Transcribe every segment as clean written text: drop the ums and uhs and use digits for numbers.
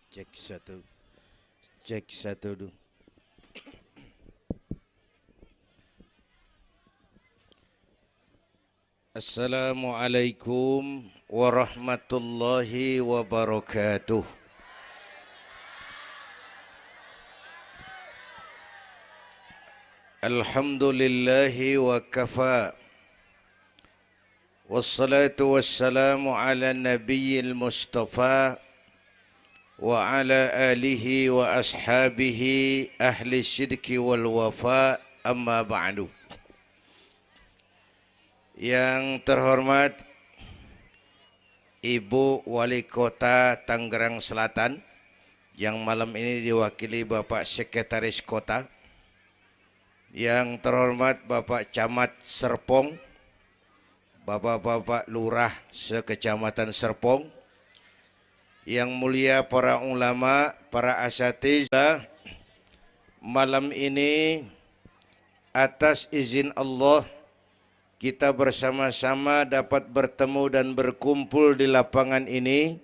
Cek satu, cek satu dulu. Assalamualaikum warahmatullahi wabarakatuh. Alhamdulillahi wa kafa. Wassalatu wassalamu ala nabiyil mustafa wa ala alihi wa ashabihi ahli syidki wal wafa, amma ba'du. Yang terhormat Ibu Wali Kota Tangerang Selatan, yang malam ini diwakili Bapak Sekretaris Kota. Yang terhormat Bapak Camat Serpong, Bapak-bapak Lurah sekecamatan Serpong, yang mulia para ulama, para asatidzah, malam ini atas izin Allah kita bersama-sama dapat bertemu dan berkumpul di lapangan ini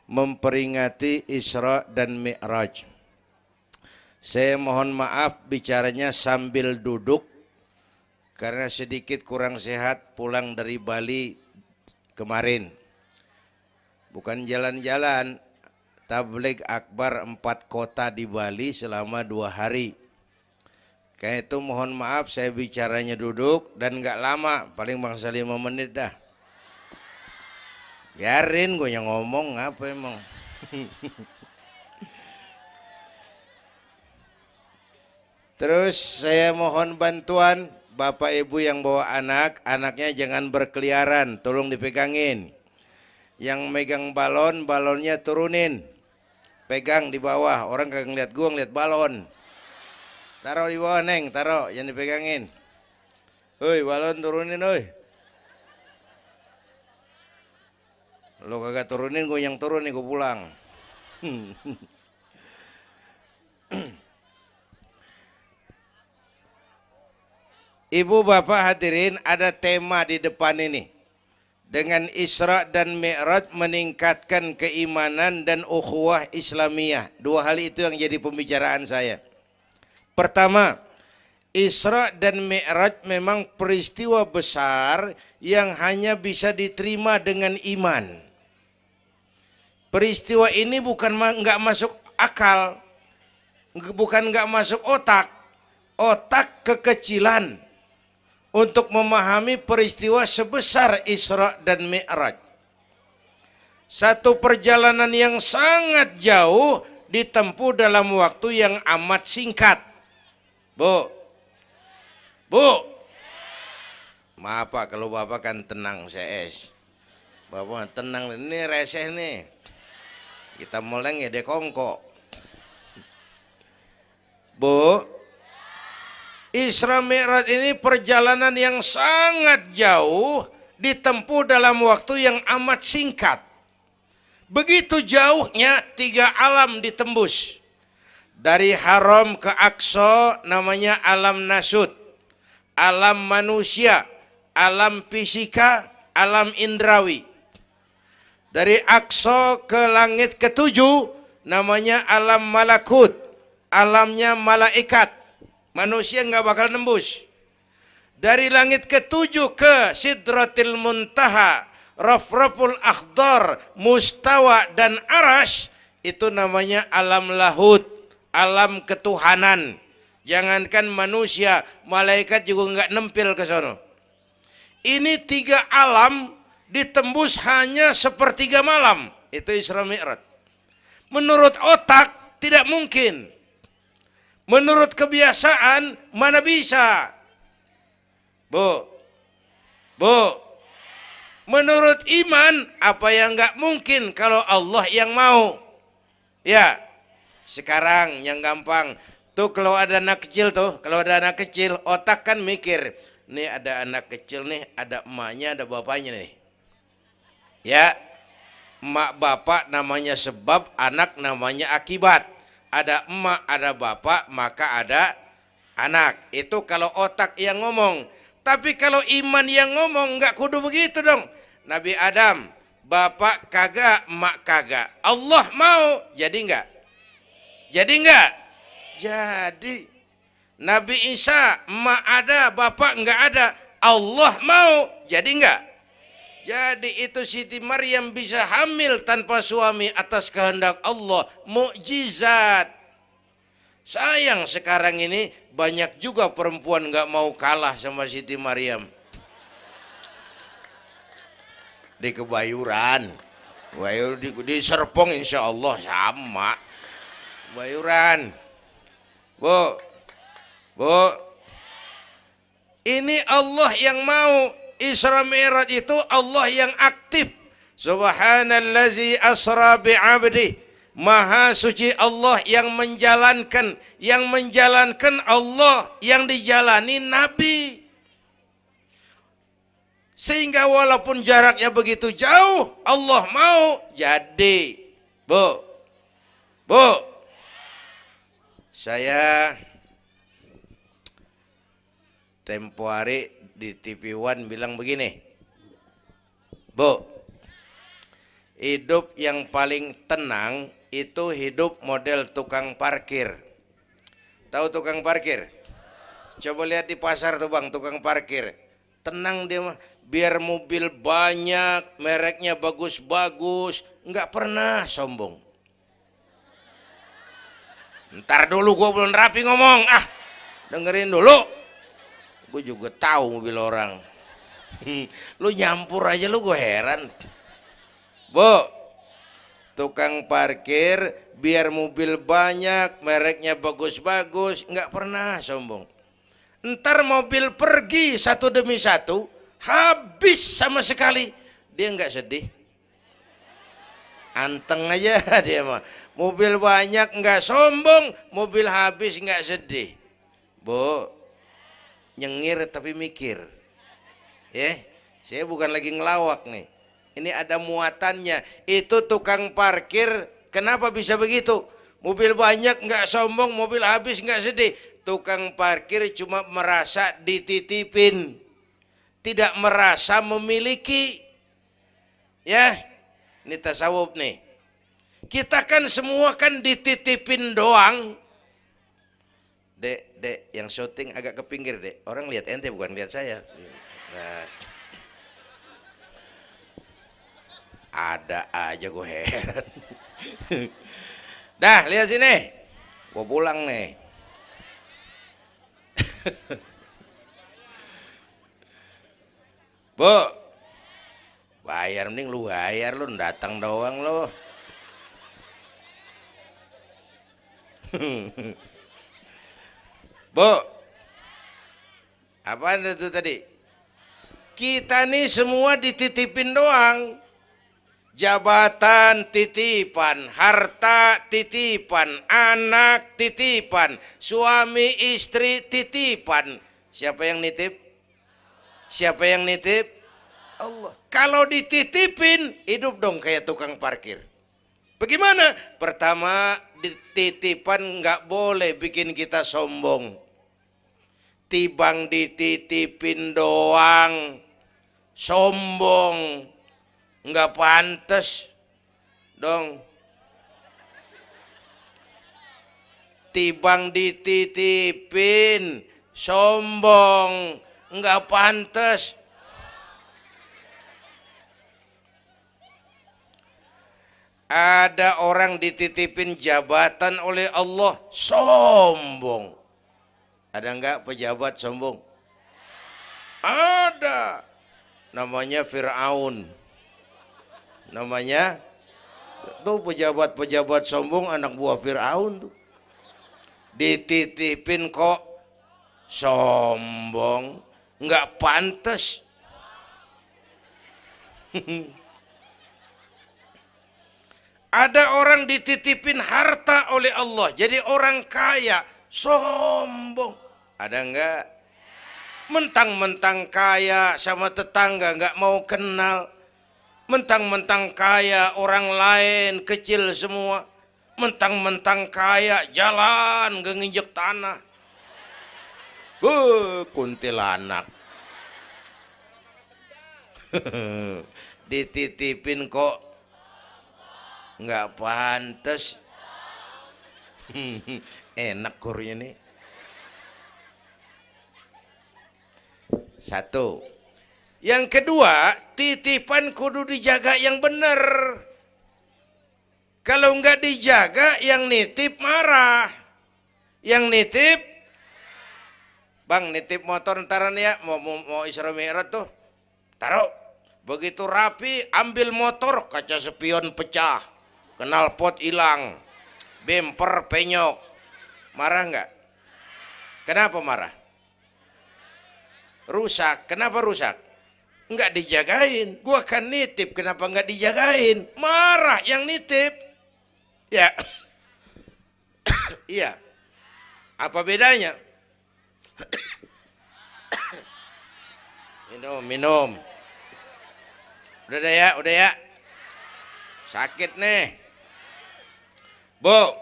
memperingati Isra dan Mi'raj. Saya mohon maaf bicaranya sambil duduk karena sedikit kurang sehat pulang dari Bali kemarin. Bukan jalan-jalan, tabligh akbar 4 kota di Bali selama 2 hari. Kayak itu mohon maaf saya bicaranya duduk dan nggak lama, paling bangsa 5 menit dah. Biarin gue yang ngomong, apa emang. Terus saya mohon bantuan Bapak Ibu yang bawa anak, anaknya jangan berkeliaran, tolong dipegangin. Yang megang balon, balonnya turunin. Pegang di bawah, orang kagak ngeliat gua, ngeliat balon. Taruh di bawah, Neng, taruh, jangan dipegangin. Hoi, balon turunin, hoi. Lo kagak turunin, gua yang turun nih, gua pulang. Ibu bapak hadirin, ada tema di depan ini. Dengan Isra dan Mi'raj meningkatkan keimanan dan ukhuwah Islamiyah. 2 hal itu yang jadi pembicaraan saya. Pertama, Isra dan Mi'raj memang peristiwa besar yang hanya bisa diterima dengan iman. Peristiwa ini bukan nggak masuk akal, bukan nggak masuk otak. Otak kekecilan untuk memahami peristiwa sebesar Isra dan Mi'raj. Satu perjalanan yang sangat jauh ditempuh dalam waktu yang amat singkat. Bu, maaf Pak kalau Bapak kan tenang CS. Bapak tenang, ini reseh nih. Kita moleng ya dekongko. Bu, Isra Mi'raj ini perjalanan yang sangat jauh ditempuh dalam waktu yang amat singkat. Begitu jauhnya 3 alam ditembus. Dari Haram ke Aqsa namanya alam nasut, alam manusia, alam fisika, alam indrawi. Dari Aqsa ke langit ke-7 namanya alam malakut, alamnya malaikat. Manusia nggak bakal nembus. Dari langit ke-7 ke Sidratil Muntaha, Rafraful Akhdar, Mustawa dan Arash, itu namanya alam lahut, alam ketuhanan. Jangankan manusia, malaikat juga nggak nempel ke sono. Ini 3 alam ditembus hanya sepertiga malam. Itu Isra Mi'raj. Menurut otak tidak mungkin. Menurut kebiasaan mana bisa? Bu, menurut iman apa yang nggak mungkin kalau Allah yang mau? Ya, sekarang yang gampang tuh kalau ada anak kecil otak kan mikir, nih ada anak kecil nih, ada emaknya, ada bapaknya nih. Ya, emak bapak namanya sebab, anak namanya akibat. Ada emak, ada bapak, maka ada anak. Itu kalau otak yang ngomong. Tapi kalau iman yang ngomong, nggak kudu begitu dong. Nabi Adam, bapak kagak, emak kagak. Allah mau, jadi nggak? Jadi enggak? Jadi. Nabi Isa emak ada, bapak enggak ada. Allah mau, jadi enggak? Jadi itu Siti Maryam bisa hamil tanpa suami atas kehendak Allah. Mukjizat. Sayang sekarang ini banyak juga perempuan enggak mau kalah sama Siti Maryam. Di Kebayuran. Di Serpong insya Allah sama. Kebayuran. Bu, ini Allah yang mau. Isra Mi'raj itu Allah yang aktif. Subhanallazi asra bi'abdi. Maha suci Allah yang menjalankan. Yang menjalankan Allah, yang dijalani Nabi. Sehingga walaupun jaraknya begitu jauh, Allah mau jadi. Bu, saya tempo hari di TV One bilang begini, Bu, hidup yang paling tenang itu hidup model tukang parkir. Tahu tukang parkir? Coba lihat di pasar tuh bang, tukang parkir. Tenang dia mah, biar mobil banyak, mereknya bagus-bagus, nggak pernah sombong. Ntar dulu gue belum rapi ngomong, dengerin dulu. Gue juga tahu mobil orang. Lu nyampur aja lu, gue heran. Bu, tukang parkir biar mobil banyak, mereknya bagus-bagus, nggak pernah sombong. Ntar mobil pergi satu demi satu, habis sama sekali, dia nggak sedih. Anteng aja dia mah. Mobil banyak nggak sombong, mobil habis nggak sedih. Bu, nyengir tapi mikir. Saya bukan lagi ngelawak nih. Ini ada muatannya. Itu tukang parkir kenapa bisa begitu? Mobil banyak nggak sombong, mobil habis nggak sedih. Tukang parkir cuma merasa dititipin, tidak merasa memiliki. Ya, ini tasawuf nih. Kita kan semua kan dititipin doang. Dek, yang syuting agak ke pinggir, Dek. Orang lihat ente bukan lihat saya. Nah, ada aja gue heran. Dah, lihat sini. Gue pulang nih. Bu, bayar, mending lu bayar, lu datang doang lu. Bu, apaan itu tadi? Kita nih semua dititipin doang. Jabatan titipan, harta titipan, anak titipan, suami istri titipan. Siapa yang nitip? Siapa yang nitip? Allah. Kalau dititipin, hidup dong kayak tukang parkir. Bagaimana? Pertama, titipan nggak boleh bikin kita sombong. Tibang dititipin doang, sombong, nggak pantas dong. Tibang dititipin, sombong, nggak pantas. Ada orang dititipin jabatan oleh Allah, sombong. Ada enggak pejabat sombong? Ada. Namanya Fir'aun. Namanya tuh pejabat-pejabat sombong, anak buah Fir'aun tuh. Dititipin kok sombong, enggak pantas. Ada orang dititipin harta oleh Allah, jadi orang kaya, sombong. Ada enggak? Mentang-mentang kaya sama tetangga enggak mau kenal. Mentang-mentang kaya orang lain kecil semua. Mentang-mentang kaya jalan enggak nginjek tanah. Kuntilanak. Dititipin kok nggak pantas. Enak kurnya nih. Satu. Yang kedua, titipan kudu dijaga yang benar. Kalau nggak dijaga, yang nitip marah. Yang nitip, bang nitip motor ntaran ya, mau Isra Mi'raj tuh, taruh. Begitu rapi, ambil motor, kaca spion pecah, knalpot hilang, bemper penyok. Marah nggak? Kenapa marah? Rusak. Kenapa rusak? Nggak dijagain. Gua kan nitip, kenapa nggak dijagain? Marah yang nitip. Ya, iya. Apa bedanya? Minum. Udah ya. Sakit nih. Bu,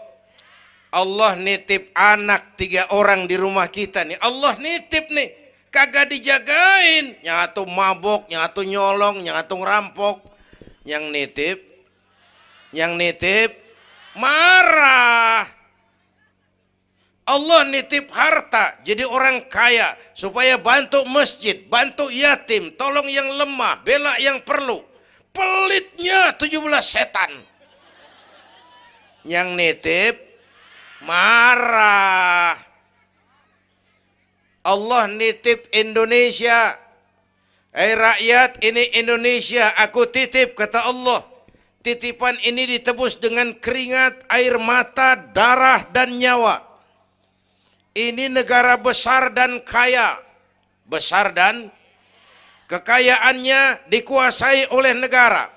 Allah nitip anak 3 orang di rumah kita nih. Allah nitip nih. Kagak dijagain. Nyatu mabok, nyatu nyolong, nyatu ngerampok. Yang nitip marah. Allah nitip harta jadi orang kaya supaya bantu masjid, bantu yatim, tolong yang lemah, bela yang perlu. Pelitnya 17 setan. Yang nitip marah. Allah nitip Indonesia. Rakyat, ini Indonesia aku titip, kata Allah. Titipan ini ditebus dengan keringat, air mata, darah dan nyawa. Ini negara besar dan kaya. Besar dan kekayaannya dikuasai oleh negara.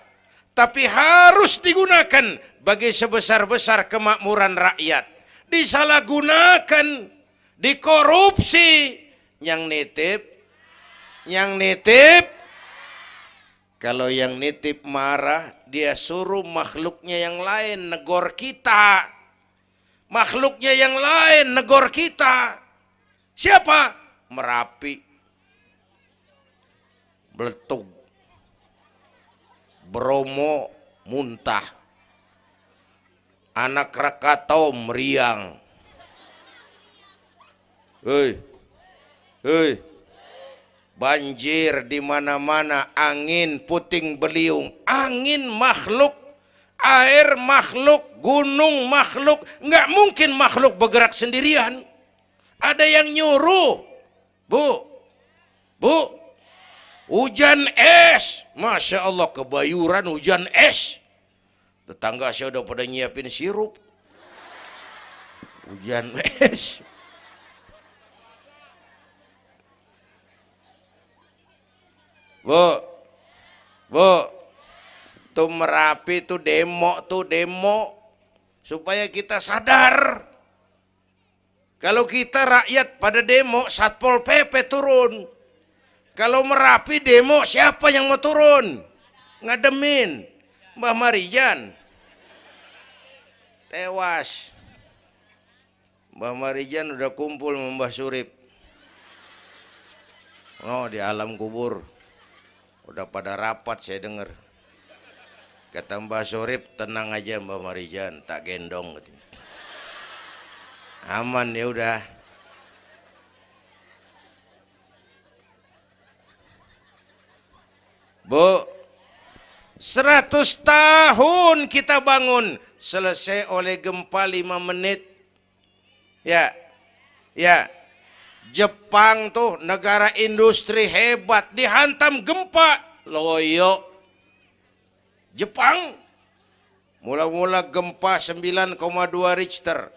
Tapi harus digunakan bagi sebesar-besar kemakmuran rakyat. Disalahgunakan, dikorupsi. Yang nitip, kalau yang nitip marah, dia suruh makhluknya yang lain negor kita. Makhluknya yang lain negor kita. Siapa? Merapi, Beletung, Bromo muntah, Anak Krakatau meriang. Hei, banjir di mana-mana, angin puting beliung, angin makhluk, air makhluk, gunung makhluk. Nggak mungkin makhluk bergerak sendirian. Ada yang nyuruh. Bu, hujan es. Masya Allah, kebayuran hujan es. Tetangga saya udah pada nyiapin sirup. Hujan es. Bu, tuh Merapi tuh demo supaya kita sadar. Kalau kita rakyat pada demo, Satpol PP turun. Kalau Merapi demo, siapa yang mau turun? Ngademin Mbah Marijan. Tewas. Mbah Marijan udah kumpul sama Mbah Surip. Oh, di alam kubur. Udah pada rapat saya dengar. Kata Mbah Surip, tenang aja Mbah Marijan, tak gendong. Aman ya udah. Bu, 100 tahun kita bangun, selesai oleh gempa 5 menit. Ya. Jepang tuh negara industri hebat, dihantam gempa, loyo. Jepang mula-mula gempa 9,2 Richter.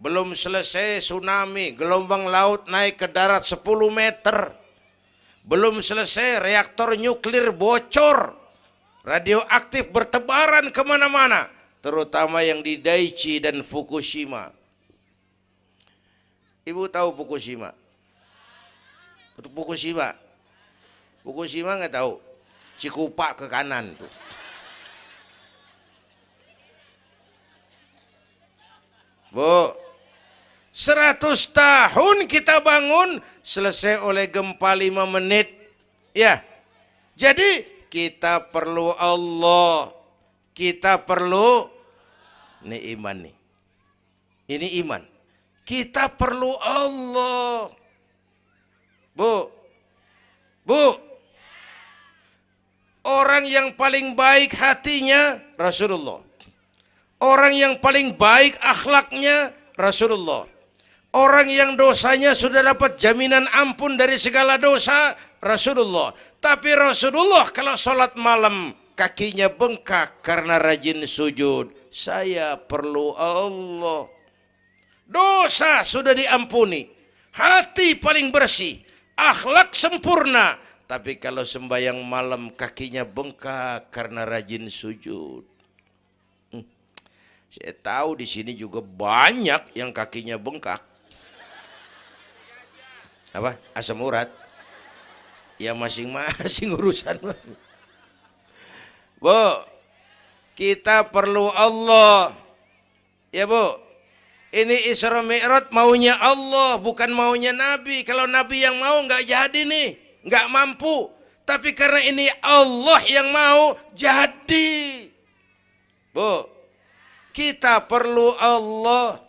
Belum selesai tsunami, gelombang laut naik ke darat 10 meter. Belum selesai reaktor nuklir bocor. Radioaktif bertebaran kemana-mana. Terutama yang di Daiichi dan Fukushima. Ibu tahu Fukushima? Fukushima nggak tahu. Cikupa ke kanan tuh. Bu, 100 tahun kita bangun, selesai oleh gempa 5 menit. Ya, jadi kita perlu Allah. Kita perlu nih iman nih. Ini iman. Kita perlu Allah. Bu, orang yang paling baik hatinya Rasulullah. Orang yang paling baik akhlaknya Rasulullah. Orang yang dosanya sudah dapat jaminan ampun dari segala dosa Rasulullah. Tapi Rasulullah kalau sholat malam kakinya bengkak karena rajin sujud. Saya perlu Allah. Dosa sudah diampuni, hati paling bersih, akhlak sempurna. Tapi kalau sembahyang malam kakinya bengkak karena rajin sujud. Saya tahu di sini juga banyak yang kakinya bengkak. Apa? Asam urat. Ya masing-masing urusan. Bu, kita perlu Allah. Ya Bu. Ini Isra Mi'raj maunya Allah, bukan maunya Nabi. Kalau Nabi yang mau nggak jadi nih, nggak mampu. Tapi karena ini Allah yang mau, jadi. Bu, kita perlu Allah.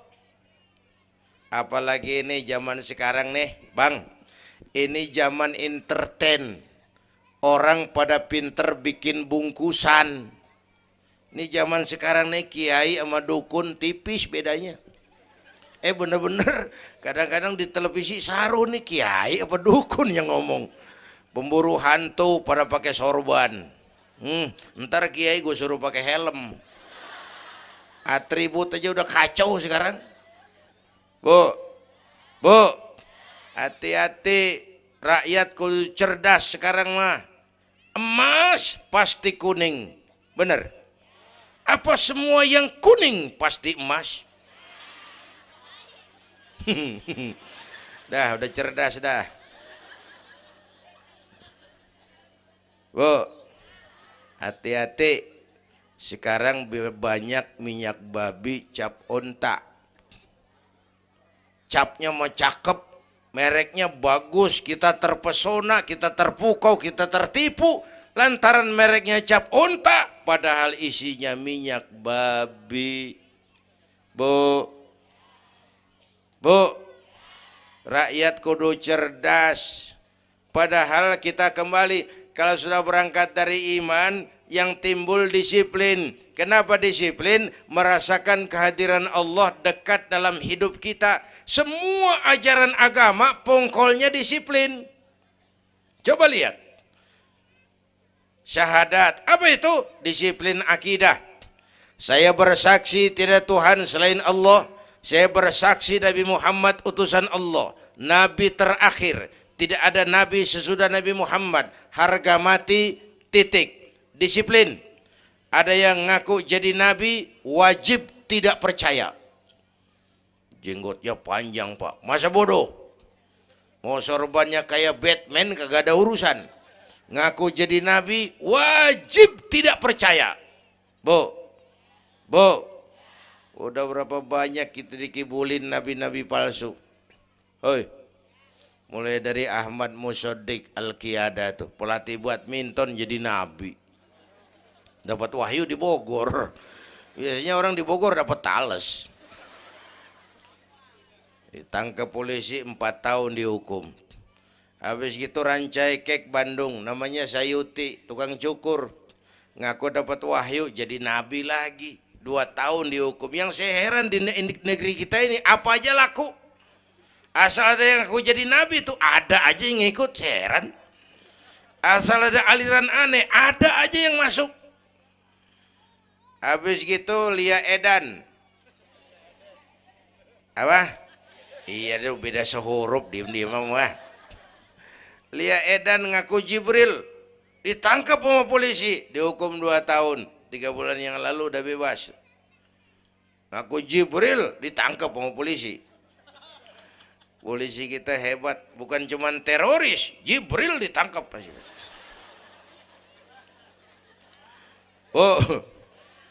Apalagi ini zaman sekarang nih, Bang. Ini zaman entertain. Orang pada pinter bikin bungkusan. Ini zaman sekarang nih, kiai sama dukun tipis bedanya. Bener-bener kadang-kadang di televisi saru nih kiai apa dukun yang ngomong. Pemburu hantu pada pakai sorban. Ntar kiai gue suruh pakai helm. Atribut aja udah kacau sekarang. Bu, hati-hati, rakyat kudu cerdas sekarang mah. Emas pasti kuning, bener? Apa semua yang kuning pasti emas? Udah cerdas dah. Bu, hati-hati. Sekarang banyak minyak babi cap onta. Capnya mah cakep, mereknya bagus, kita terpesona, kita terpukau, kita tertipu lantaran mereknya cap onta, padahal isinya minyak babi. Bu, rakyat kudu cerdas. Padahal kita kembali, kalau sudah berangkat dari iman, yang timbul disiplin. Kenapa disiplin? Merasakan kehadiran Allah dekat dalam hidup kita. Semua ajaran agama pongkolnya disiplin. Coba lihat. Syahadat, apa itu? Disiplin akidah. Saya bersaksi tidak Tuhan selain Allah. Saya bersaksi Nabi Muhammad utusan Allah, Nabi terakhir. Tidak ada Nabi sesudah Nabi Muhammad. Harga mati, titik. Disiplin. Ada yang ngaku jadi Nabi, wajib tidak percaya. Jenggotnya panjang Pak, masa bodoh? Mau sorbannya kayak Batman kagak ada urusan. Ngaku jadi Nabi, wajib tidak percaya. Bu, udah berapa banyak kita dikibulin nabi-nabi palsu. Hoi, mulai dari Ahmad Musaddiq Al-Qiyada tuh, pelatih badminton jadi nabi. Dapat wahyu di Bogor. Biasanya orang di Bogor dapat tales. Ditangkap polisi 4 tahun dihukum. Habis gitu Rancai Kek Bandung, namanya Sayuti, tukang cukur. Ngaku dapat wahyu jadi nabi lagi. 2 tahun dihukum. Yang saya heran di negeri kita ini apa aja laku. Asal ada yang aku jadi nabi tuh ada aja yang ngikut, saya heran. Asal ada aliran aneh ada aja yang masuk. Habis gitu Lia Edan. Apa? Iya deh beda sehuruf diem-diem mah. Lia Edan ngaku Jibril. Ditangkap sama polisi, dihukum 2 tahun. 3 bulan yang lalu udah bebas. Ngaku Jibril ditangkap sama polisi. Polisi kita hebat, bukan cuman teroris, Jibril ditangkap.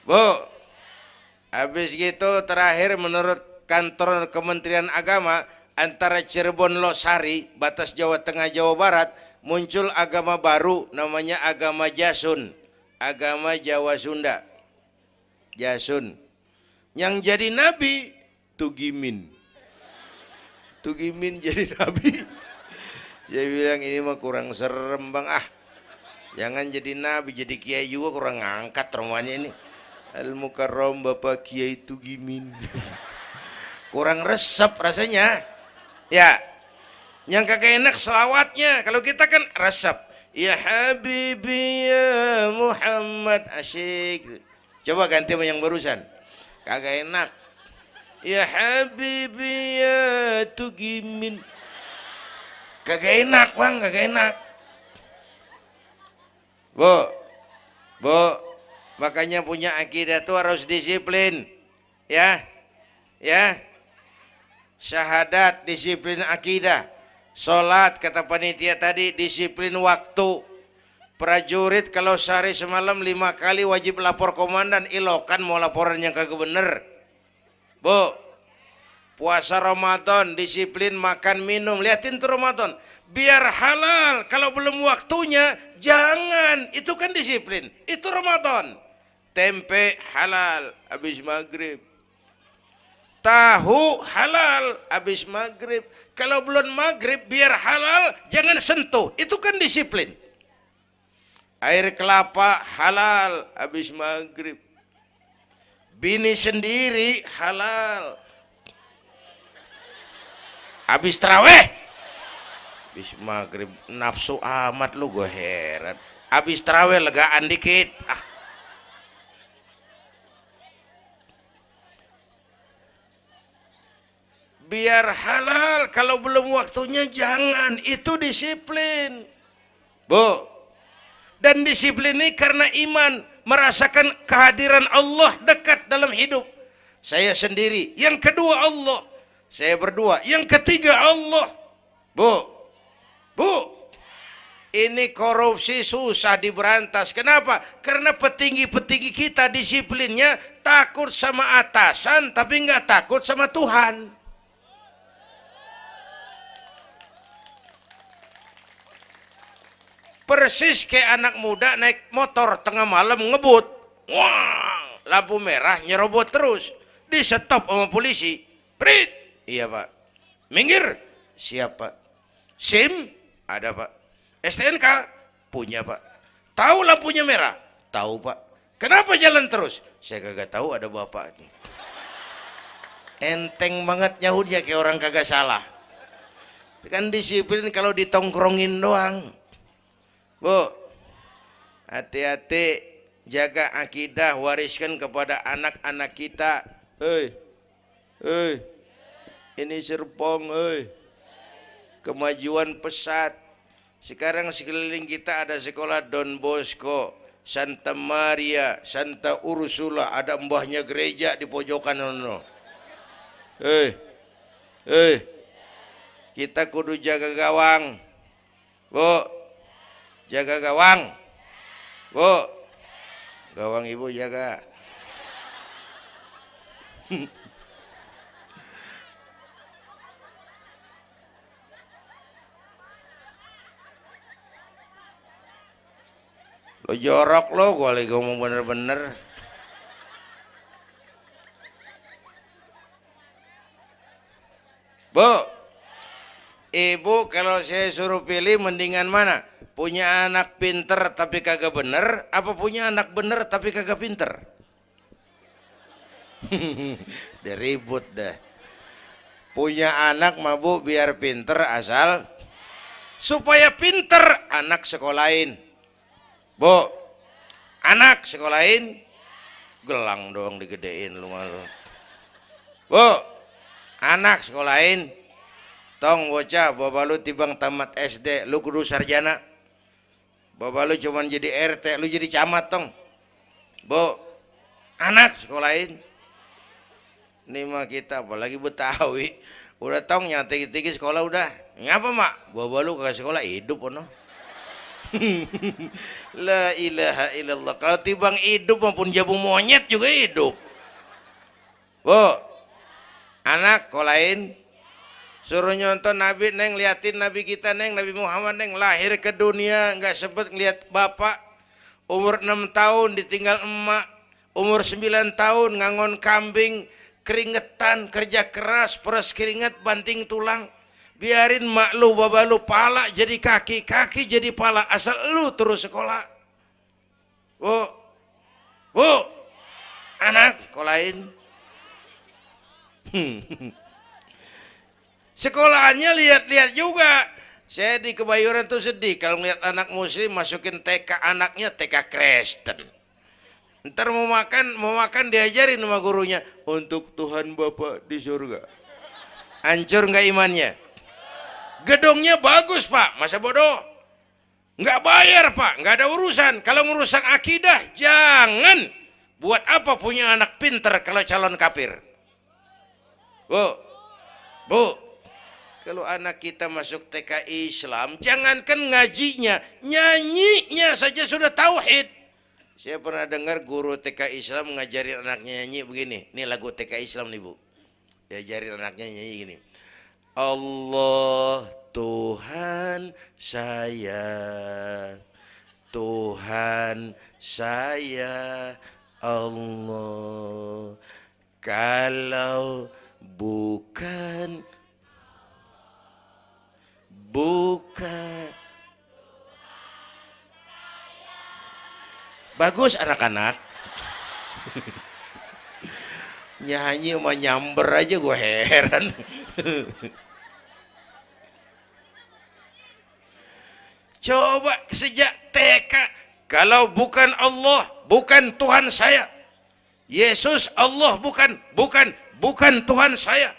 Bu, habis gitu terakhir menurut kantor Kementerian Agama, antara Cirebon Losari, batas Jawa Tengah Jawa Barat, muncul agama baru namanya agama Jasun. Agama Jawa Sunda. Jasun. Yang jadi nabi Tugimin. Tugimin jadi nabi. Saya bilang ini mah kurang serem bang, jangan jadi nabi, jadi kiai juga kurang ngangkat rumahnya ini. Al Mukarram Bapak Kiai Tugimin. Kurang resep rasanya. Ya, yang kagak enak selawatnya. Kalau kita kan resep. Ya Habibi ya Muhammad, asyik. Coba ganti sama yang barusan. Kagak enak. Ya Habibi ya Tugimin. Kagak enak bang, kagak enak. Bu, makanya punya akidah tuh harus disiplin, ya, syahadat disiplin akidah, sholat kata panitia tadi disiplin waktu, prajurit kalau sehari semalam 5 kali wajib lapor komandan, ilokan mau laporan yang kagak bener. Bu, puasa Ramadan disiplin makan minum, liatin tuh Ramadan biar halal, kalau belum waktunya jangan, itu kan disiplin, itu Ramadan. Tempe halal habis maghrib, tahu halal habis maghrib, kalau belum maghrib biar halal jangan sentuh, itu kan disiplin. Air kelapa halal habis maghrib, bini sendiri halal habis taraweh, habis maghrib nafsu amat lu, gue heran. Habis taraweh legaan dikit, biar halal, kalau belum waktunya jangan, itu disiplin. Bu, dan disiplin ini karena iman, merasakan kehadiran Allah dekat dalam hidup. Saya sendiri, yang kedua Allah, saya berdua, yang ketiga Allah. Bu, ini korupsi susah diberantas. Kenapa? Karena petinggi-petinggi kita disiplinnya takut sama atasan, tapi nggak takut sama Tuhan. Persis kayak anak muda naik motor tengah malam ngebut, wah, lampu merah nyerobot terus, di stop sama polisi. Prit, iya pak. Minggir, siap pak. SIM ada pak. STNK punya pak. Tahu lampunya merah? Tahu pak. Kenapa jalan terus? Saya kagak tahu, ada bapak. Enteng banget nyahutnya kayak orang kagak salah. Kan disiplin kalau ditongkrongin doang. Bu, hati-hati, jaga akidah, wariskan kepada anak-anak kita. Ini Serpong, kemajuan pesat. Sekarang sekeliling kita ada sekolah Don Bosco, Santa Maria, Santa Ursula, ada mbahnya gereja di pojokan. Kita kudu jaga gawang, Bu. Jaga gawang, Bu. Gawang ibu jaga. Lo jorok lo, gue lagi ngomong bener-bener. Bu, ibu kalau saya suruh pilih mendingan mana? Punya anak pinter tapi kagak bener, apa punya anak bener tapi kagak pinter? Udah ribut dah. Punya anak mah bu biar pinter, asal supaya pinter anak sekolahin. Bu, anak sekolahin, gelang doang digedein lu malu. Bu, anak sekolahin, tong bocah, bapak lu tibang tamat SD, lu kudu sarjana. Bapak lu cuman jadi RT, lu jadi camat tong. Bu, anak sekolahin. Ini mah kita apalagi Betawi, udah tong nyantai-tinggi sekolah udah. Ngapa mak? Bapak lu ke sekolah hidup ono. La ilaha illallah. Kalau tibang hidup maupun jabu monyet juga hidup. Bu, anak sekolahin. Suruh nyonton Nabi, neng, liatin Nabi kita, neng, Nabi Muhammad, neng, lahir ke dunia nggak sempet ngeliat bapak, umur 6 tahun ditinggal emak, umur 9 tahun ngangon kambing, keringetan, kerja keras, peras keringat, banting tulang. Biarin mak lu, baba lu, pala jadi kaki, kaki jadi pala, asal lu terus sekolah. Bu, bu, anak sekolahin. Sekolahannya lihat-lihat juga. Saya di Kebayoran tuh sedih kalau ngeliat anak muslim masukin TK, anaknya TK Kristen. Ntar mau makan diajarin sama gurunya untuk Tuhan Bapa di surga. Hancur nggak imannya? Gedungnya bagus pak, masa bodoh? Nggak bayar pak, nggak ada urusan. Kalau merusak akidah, jangan. Buat apa punya anak pinter kalau calon kafir? Bu, bu, kalau anak kita masuk TK Islam, jangankan ngajinya, nyanyinya saja sudah tauhid. Saya pernah dengar guru TK Islam ngajarin anaknya nyanyi begini. Ini lagu TK Islam nih bu. Diajarin anaknya nyanyi gini. Allah Tuhan saya, Tuhan saya Allah. Kalau bukan bagus anak-anak. Nyanyi sama nyamber aja gue heran. Coba sejak TK, kalau bukan Allah, bukan Tuhan saya. Yesus Allah bukan Tuhan saya.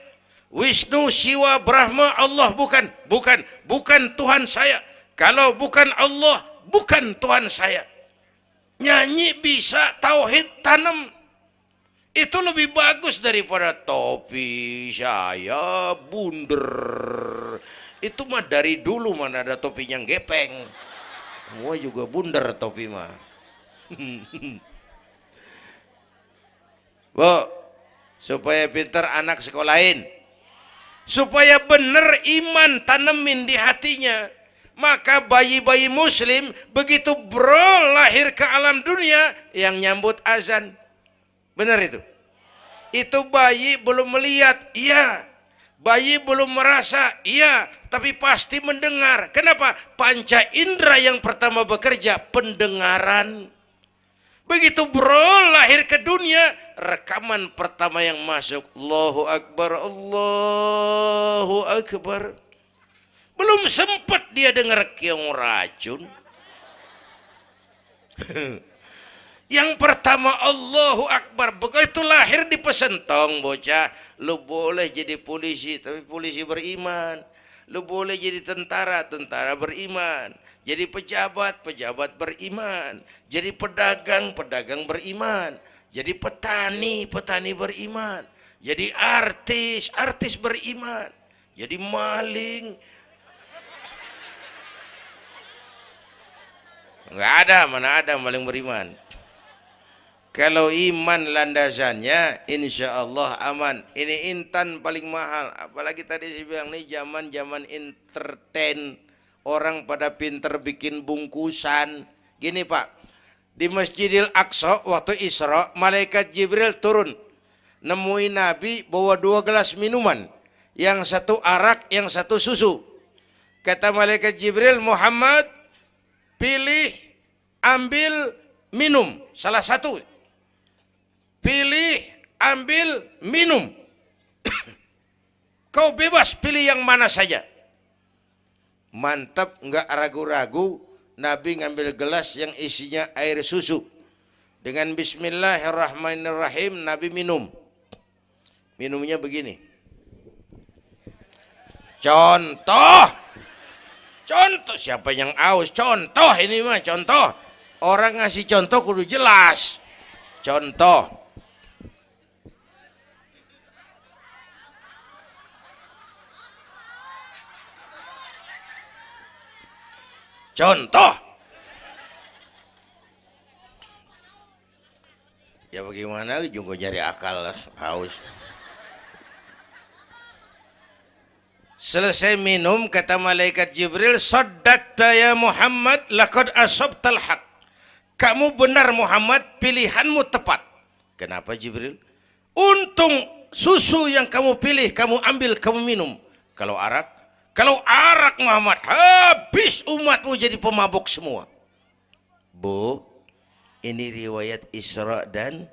Wisnu, Siwa, Brahma Allah bukan Tuhan saya. Kalau bukan Allah, bukan Tuhan saya. Nyanyi bisa, tauhid tanam. Itu lebih bagus daripada topi saya bundar. Itu mah dari dulu mana ada topinya gepeng. Semua juga bundar topi mah. Bu, supaya pintar anak sekolahin. Supaya benar iman tanemin di hatinya. Maka bayi-bayi muslim begitu bro lahir ke alam dunia yang nyambut azan. Benar itu? Itu bayi belum melihat, iya. Bayi belum merasa, iya, tapi pasti mendengar. Kenapa? Panca indera yang pertama bekerja, pendengaran. Begitu bro lahir ke dunia, rekaman pertama yang masuk, Allahu Akbar, Allahu Akbar. Belum sempat dia dengar keong racun. Yang pertama Allahu Akbar. Begitu lahir dipesentong bocah. Lu boleh jadi polisi, tapi polisi beriman. Lu boleh jadi tentara, tentara beriman. Jadi pejabat, pejabat beriman. Jadi pedagang, pedagang beriman. Jadi petani, petani beriman. Jadi artis, artis beriman. Jadi maling. Enggak ada, mana ada maling beriman. Kalau iman landasannya, insya Allah aman. Ini intan paling mahal. Apalagi tadi saya bilang nih zaman entertain. Orang pada pinter bikin bungkusan. Gini Pak, di Masjidil Aqsa waktu Isra, malaikat Jibril turun. Nemuin Nabi bawa 2 gelas minuman. Yang satu arak, yang satu susu. Kata malaikat Jibril, Muhammad, pilih, ambil, minum. Salah satu. Pilih, ambil, minum. Kau bebas pilih yang mana saja. Mantap, enggak ragu-ragu. Nabi ngambil gelas yang isinya air susu. Dengan bismillahirrahmanirrahim, Nabi minum. Minumnya begini. Contoh. Contoh, siapa yang aus? Contoh ini mah, contoh. Orang ngasih contoh kudu jelas. Contoh. Contoh. Ya bagaimana juga nyari akal haus. Selesai minum kata malaikat Jibril, "Shaddaqta ya Muhammad, laqad asabtal haq." Kamu benar Muhammad, pilihanmu tepat. Kenapa Jibril? Untung susu yang kamu pilih, kamu ambil, kamu minum. Kalau arak Muhammad, habis umatmu jadi pemabuk semua. Bu, ini riwayat Isra dan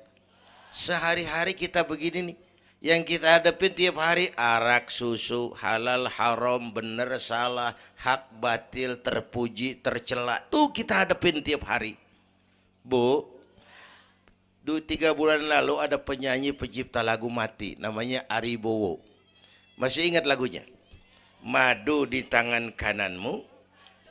sehari-hari kita begini nih. Yang kita hadapin tiap hari arak, susu, halal, haram, benar, salah, hak, batil, terpuji, tercela. Tuh kita hadapin tiap hari. Bu, 3 bulan lalu ada penyanyi pencipta lagu mati, namanya Ari Bowo. Masih ingat lagunya? Madu di tangan kananmu,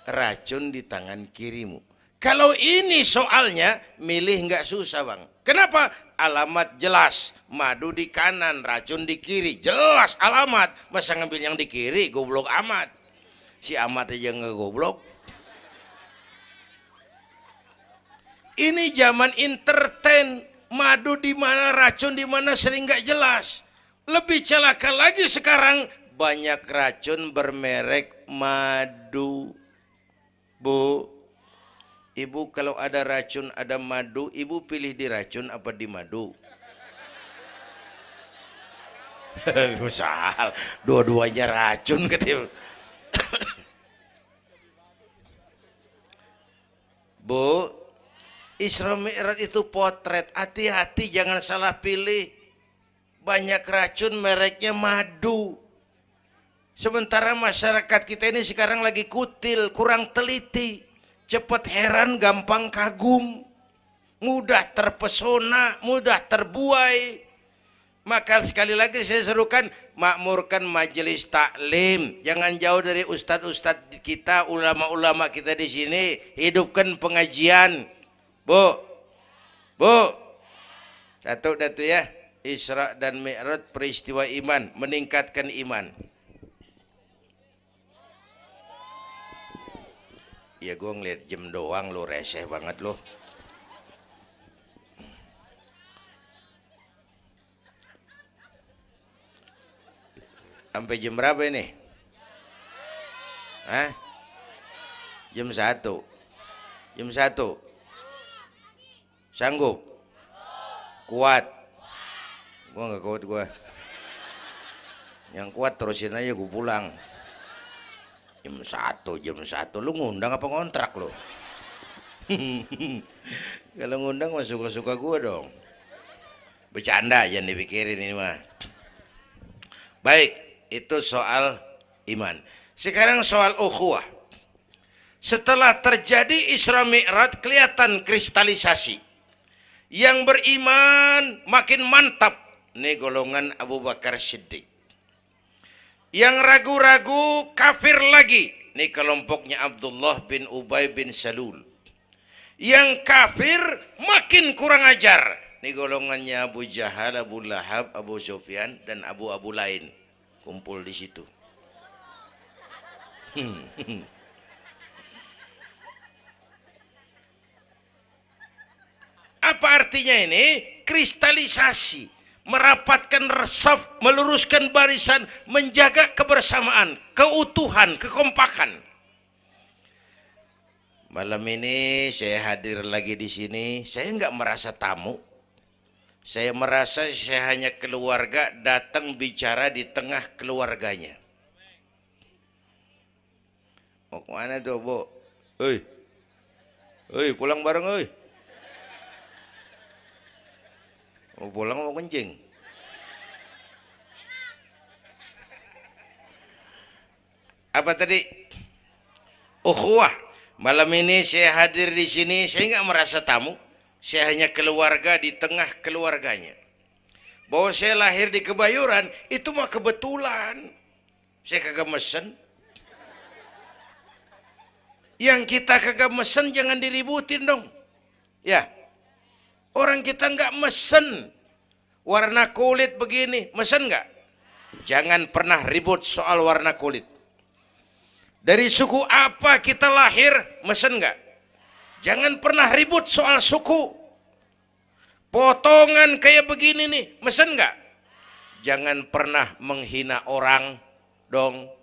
racun di tangan kirimu. Kalau ini soalnya milih nggak susah bang. Kenapa? Alamat jelas. Madu di kanan, racun di kiri. Jelas alamat. Masa ngambil yang di kiri, goblok amat. Si amat aja nggak goblok. Ini zaman entertain. Madu di mana, racun di mana sering nggak jelas. Lebih celaka lagi sekarang banyak racun bermerek madu. Bu, ibu kalau ada racun, ada madu, ibu pilih di racun apa di madu? Misal, dua-duanya racun gitu. Bu, Isra Mi'raj itu potret, hati-hati jangan salah pilih. Banyak racun mereknya madu. Sementara masyarakat kita ini sekarang lagi kutil, kurang teliti. Cepat heran, gampang kagum, mudah terpesona, mudah terbuai. Maka sekali lagi saya serukan, makmurkan majelis taklim. Jangan jauh dari ustadz-ustadz kita, ulama-ulama kita di sini. Hidupkan pengajian. Bu, satu datu ya. Isra dan Mi'raj peristiwa iman, meningkatkan iman. Ya gue ngeliat jam doang lo, reseh banget lo. Sampai jam berapa ini? Hah? Jam 1. Jam 1. Sanggup? Kuat? Gue gak kuat gue. Yang kuat terusin aja gue pulang. Jam 1 lu ngundang apa ngontrak lu? Kalau ngundang mah suka-suka gue dong. Bercanda jangan dipikirin ini mah. Baik, itu soal iman. Sekarang soal ukhuwah. Setelah terjadi Isra Mi'raj kelihatan kristalisasi. Yang beriman makin mantap. Ini golongan Abu Bakar Siddiq. Yang ragu-ragu kafir lagi. Ini kelompoknya Abdullah bin Ubay bin Salul. Yang kafir makin kurang ajar. Ini golongannya Abu Jahal, Abu Lahab, Abu Sufyan, dan Abu lain. Kumpul di situ. Apa artinya ini? Kristalisasi. Merapatkan resaf, meluruskan barisan, menjaga kebersamaan, keutuhan, kekompakan. Malam ini saya hadir lagi di sini. Saya nggak merasa tamu. Saya merasa saya hanya keluarga datang bicara di tengah keluarganya. Mau kemana tuh, Bu? Pulang bareng, oi. Mau pulang mau kencing. Apa tadi? Ukhuwah. Malam ini saya hadir di sini, saya nggak merasa tamu. Saya hanya keluarga di tengah keluarganya. Bahwa saya lahir di Kebayoran itu mah kebetulan. Saya kagak mesen. Yang kita kagak mesen jangan diributin dong. Ya. Orang kita nggak mesen warna kulit begini, mesen nggak? Jangan pernah ribut soal warna kulit. Dari suku apa kita lahir, mesen nggak? Jangan pernah ribut soal suku. Potongan kayak begini nih, mesen nggak? Jangan pernah menghina orang dong.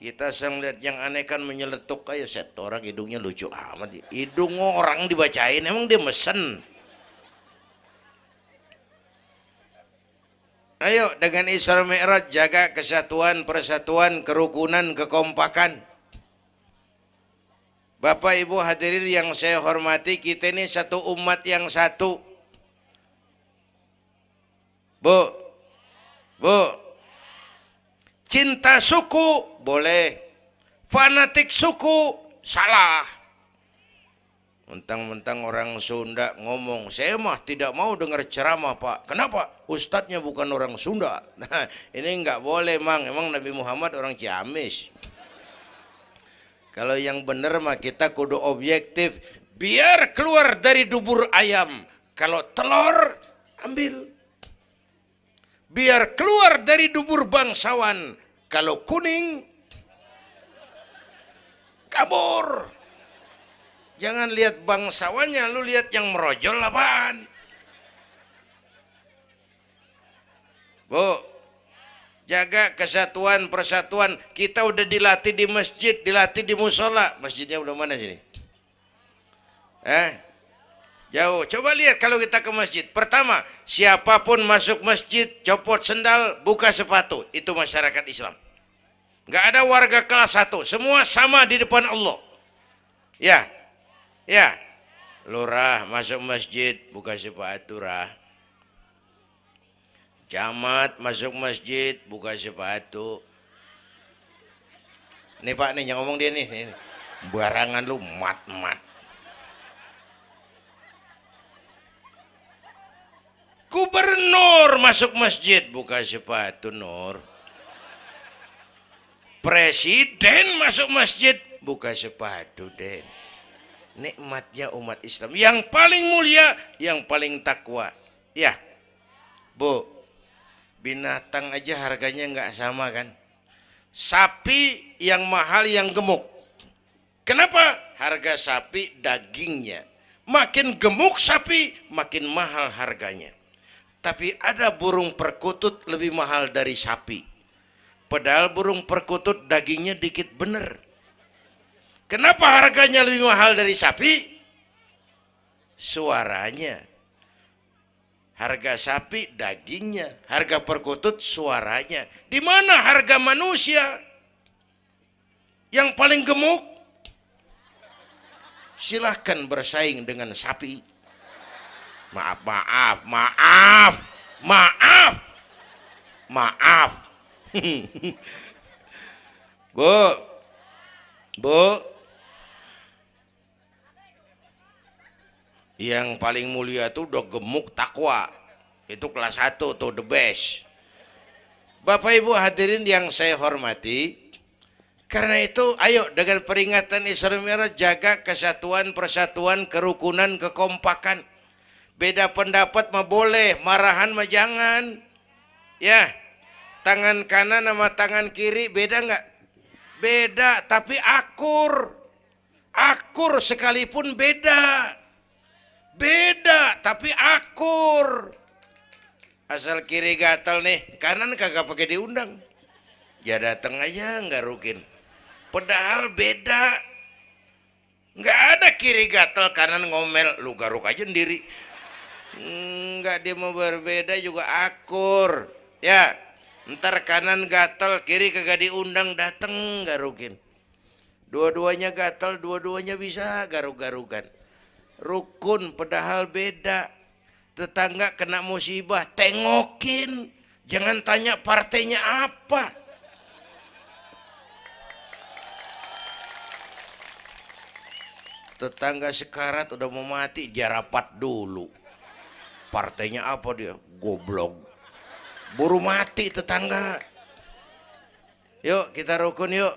Kita sering lihat yang aneh kan menyeletuk kayak set orang hidungnya lucu amat. Hidung orang dibacain emang dia mesen. Ayo dengan Isra Mi'raj jaga kesatuan, persatuan, kerukunan, kekompakan. Bapak Ibu hadirin yang saya hormati, kita ini satu umat yang satu. Bu, cinta suku boleh, fanatik suku salah. Mentang-mentang orang Sunda ngomong, saya mah tidak mau dengar ceramah Pak. Kenapa? Ustadznya bukan orang Sunda. Nah, ini nggak boleh Mang. Emang Nabi Muhammad orang Ciamis. Kalau yang benar mah kita kudu objektif. Biar keluar dari dubur ayam. Kalau telur, ambil. Biar keluar dari dubur bangsawan. Kalau kuning, kabur. Jangan lihat bangsawannya, lu lihat yang merojol apaan. Bu, jaga kesatuan, persatuan. Kita udah dilatih di masjid, dilatih di musola. Masjidnya udah mana sini? Jauh. Coba lihat kalau kita ke masjid. Pertama, siapapun masuk masjid, copot sendal, buka sepatu. Itu masyarakat Islam. Nggak ada warga kelas 1. Semua sama di depan Allah. Ya, lurah masuk masjid buka sepatu rah. Camat masuk masjid buka sepatu. Nih Pak nih yang ngomong dia nih. Barangan lu mat. Gubernur masuk masjid buka sepatu Nur. Presiden masuk masjid buka sepatu Den. Nikmatnya umat Islam yang paling mulia, yang paling takwa. Ya, Bu, binatang aja harganya nggak sama kan? Sapi yang mahal yang gemuk. Kenapa? Harga sapi dagingnya. Makin gemuk sapi, makin mahal harganya. Tapi ada burung perkutut lebih mahal dari sapi. Padahal burung perkutut dagingnya dikit bener. Kenapa harganya lebih mahal dari sapi? Suaranya. Harga sapi dagingnya, harga perkutut suaranya. Di mana harga manusia yang paling gemuk? Silahkan bersaing dengan sapi. Maaf. Bu, yang paling mulia tuh udah gemuk takwa. Itu kelas 1 tuh the best. Bapak Ibu hadirin yang saya hormati, karena itu ayo dengan peringatan Isra Mi'raj jaga kesatuan, persatuan, kerukunan, kekompakan. Beda pendapat mah boleh, marahan mah jangan. Ya, tangan kanan sama tangan kiri beda nggak? Beda, tapi akur. Akur sekalipun beda. Beda, tapi akur. Asal kiri gatal nih, kanan kagak pakai diundang. Ya datang aja nggak rukin. Padahal beda. Nggak ada kiri gatal, kanan ngomel. Lu garuk aja sendiri. Nggak, dia mau berbeda juga akur. Ya, ntar kanan gatal, kiri kagak diundang, datang garukin. Dua-duanya gatal, dua-duanya bisa garuk-garukan. Rukun padahal beda. Tetangga kena musibah, tengokin. Jangan tanya partainya apa. Tetangga sekarat udah mau mati, dia rapat dulu. Partainya apa dia? Goblok. Buru mati tetangga. Yuk kita rukun yuk.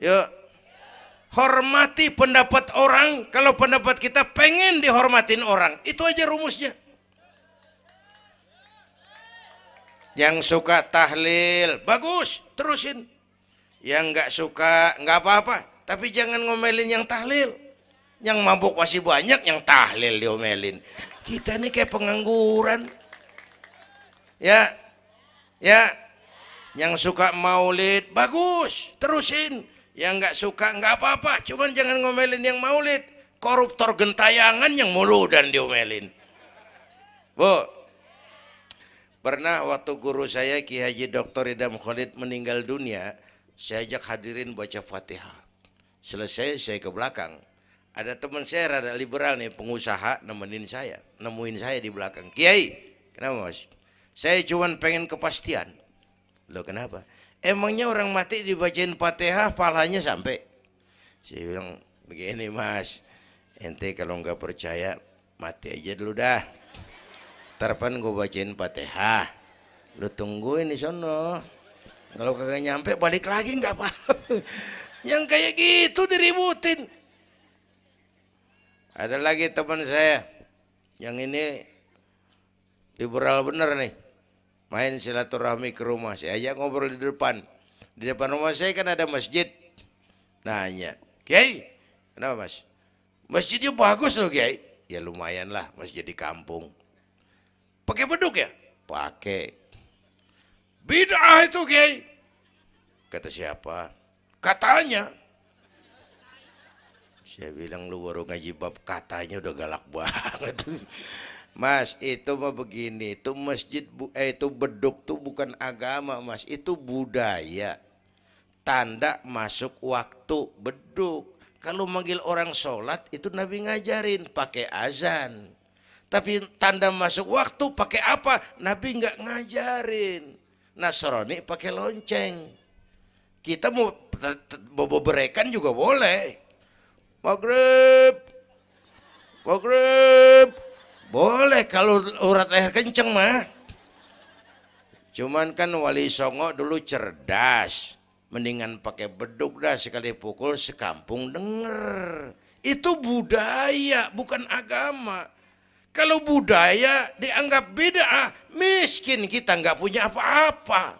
Yuk. Hormati pendapat orang. Kalau pendapat kita pengen dihormatin orang, itu aja rumusnya. Yang suka tahlil bagus, terusin. Yang nggak suka nggak apa-apa, tapi jangan ngomelin yang tahlil. Yang mabuk masih banyak, yang tahlil diomelin. Kita ini kayak pengangguran. Ya, yang suka maulid bagus, terusin. Yang nggak suka nggak apa-apa, cuman jangan ngomelin yang maulid. Koruptor gentayangan yang mulu dan diomelin. Bu, Pernah waktu guru saya Ki Haji Dr. Idam Khalid meninggal dunia, saya ajak hadirin baca Fatihah. Selesai saya ke belakang. Ada teman saya rada liberal nih, pengusaha nemuin saya di belakang. Kiai, kenapa Mas? Saya cuman pengen kepastian. Loh kenapa? Emangnya orang mati dibacain Fatihah pahalanya sampai? Saya bilang begini Mas, ente kalau nggak percaya mati aja dulu dah. Tarpan gue bacain Fatihah, lu tungguin di sono. Kalau kagak nyampe balik lagi nggak apa. Yang kayak gitu diributin. Ada lagi teman saya, yang ini liberal bener nih, main silaturahmi ke rumah. Saya ajak ngobrol di depan. Di depan rumah saya kan ada masjid. Nanya, Kiai, kenapa Mas? Masjidnya bagus loh Kiai. Ya lumayan lah, masjid di kampung. Pakai beduk ya? Pakai. Bid'ah itu Kiai. Kata siapa? Katanya. Saya bilang lu baru ngaji bab katanya udah galak banget. Mas, itu mah begini, itu masjid itu beduk tuh bukan agama Mas, itu budaya. Tanda masuk waktu beduk. Kalau manggil orang sholat itu Nabi ngajarin pakai azan. Tapi tanda masuk waktu pakai apa? Nabi nggak ngajarin. Nasrani pakai lonceng. Kita mau berekan juga boleh. Maghrib, maghrib, boleh kalau urat leher kenceng mah. Cuman kan Wali Songo dulu cerdas. Mendingan pakai beduk dah, sekali pukul sekampung denger. Itu budaya bukan agama. Kalau budaya dianggap bid'ah, miskin kita nggak punya apa-apa.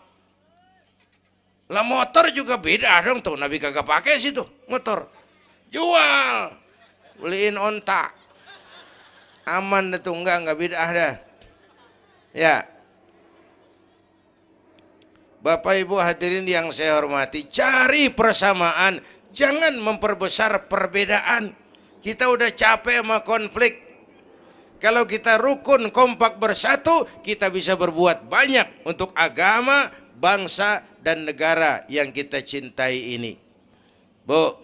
Lah motor juga bid'ah dong tuh, Nabi kagak pakai situ motor. Jual, beliin onta. Aman dah tuh, enggak bid'ah dah. Ya. Bapak Ibu hadirin yang saya hormati, cari persamaan, jangan memperbesar perbedaan. Kita udah capek sama konflik. Kalau kita rukun, kompak bersatu, kita bisa berbuat banyak untuk agama, bangsa, dan negara yang kita cintai ini. Bu,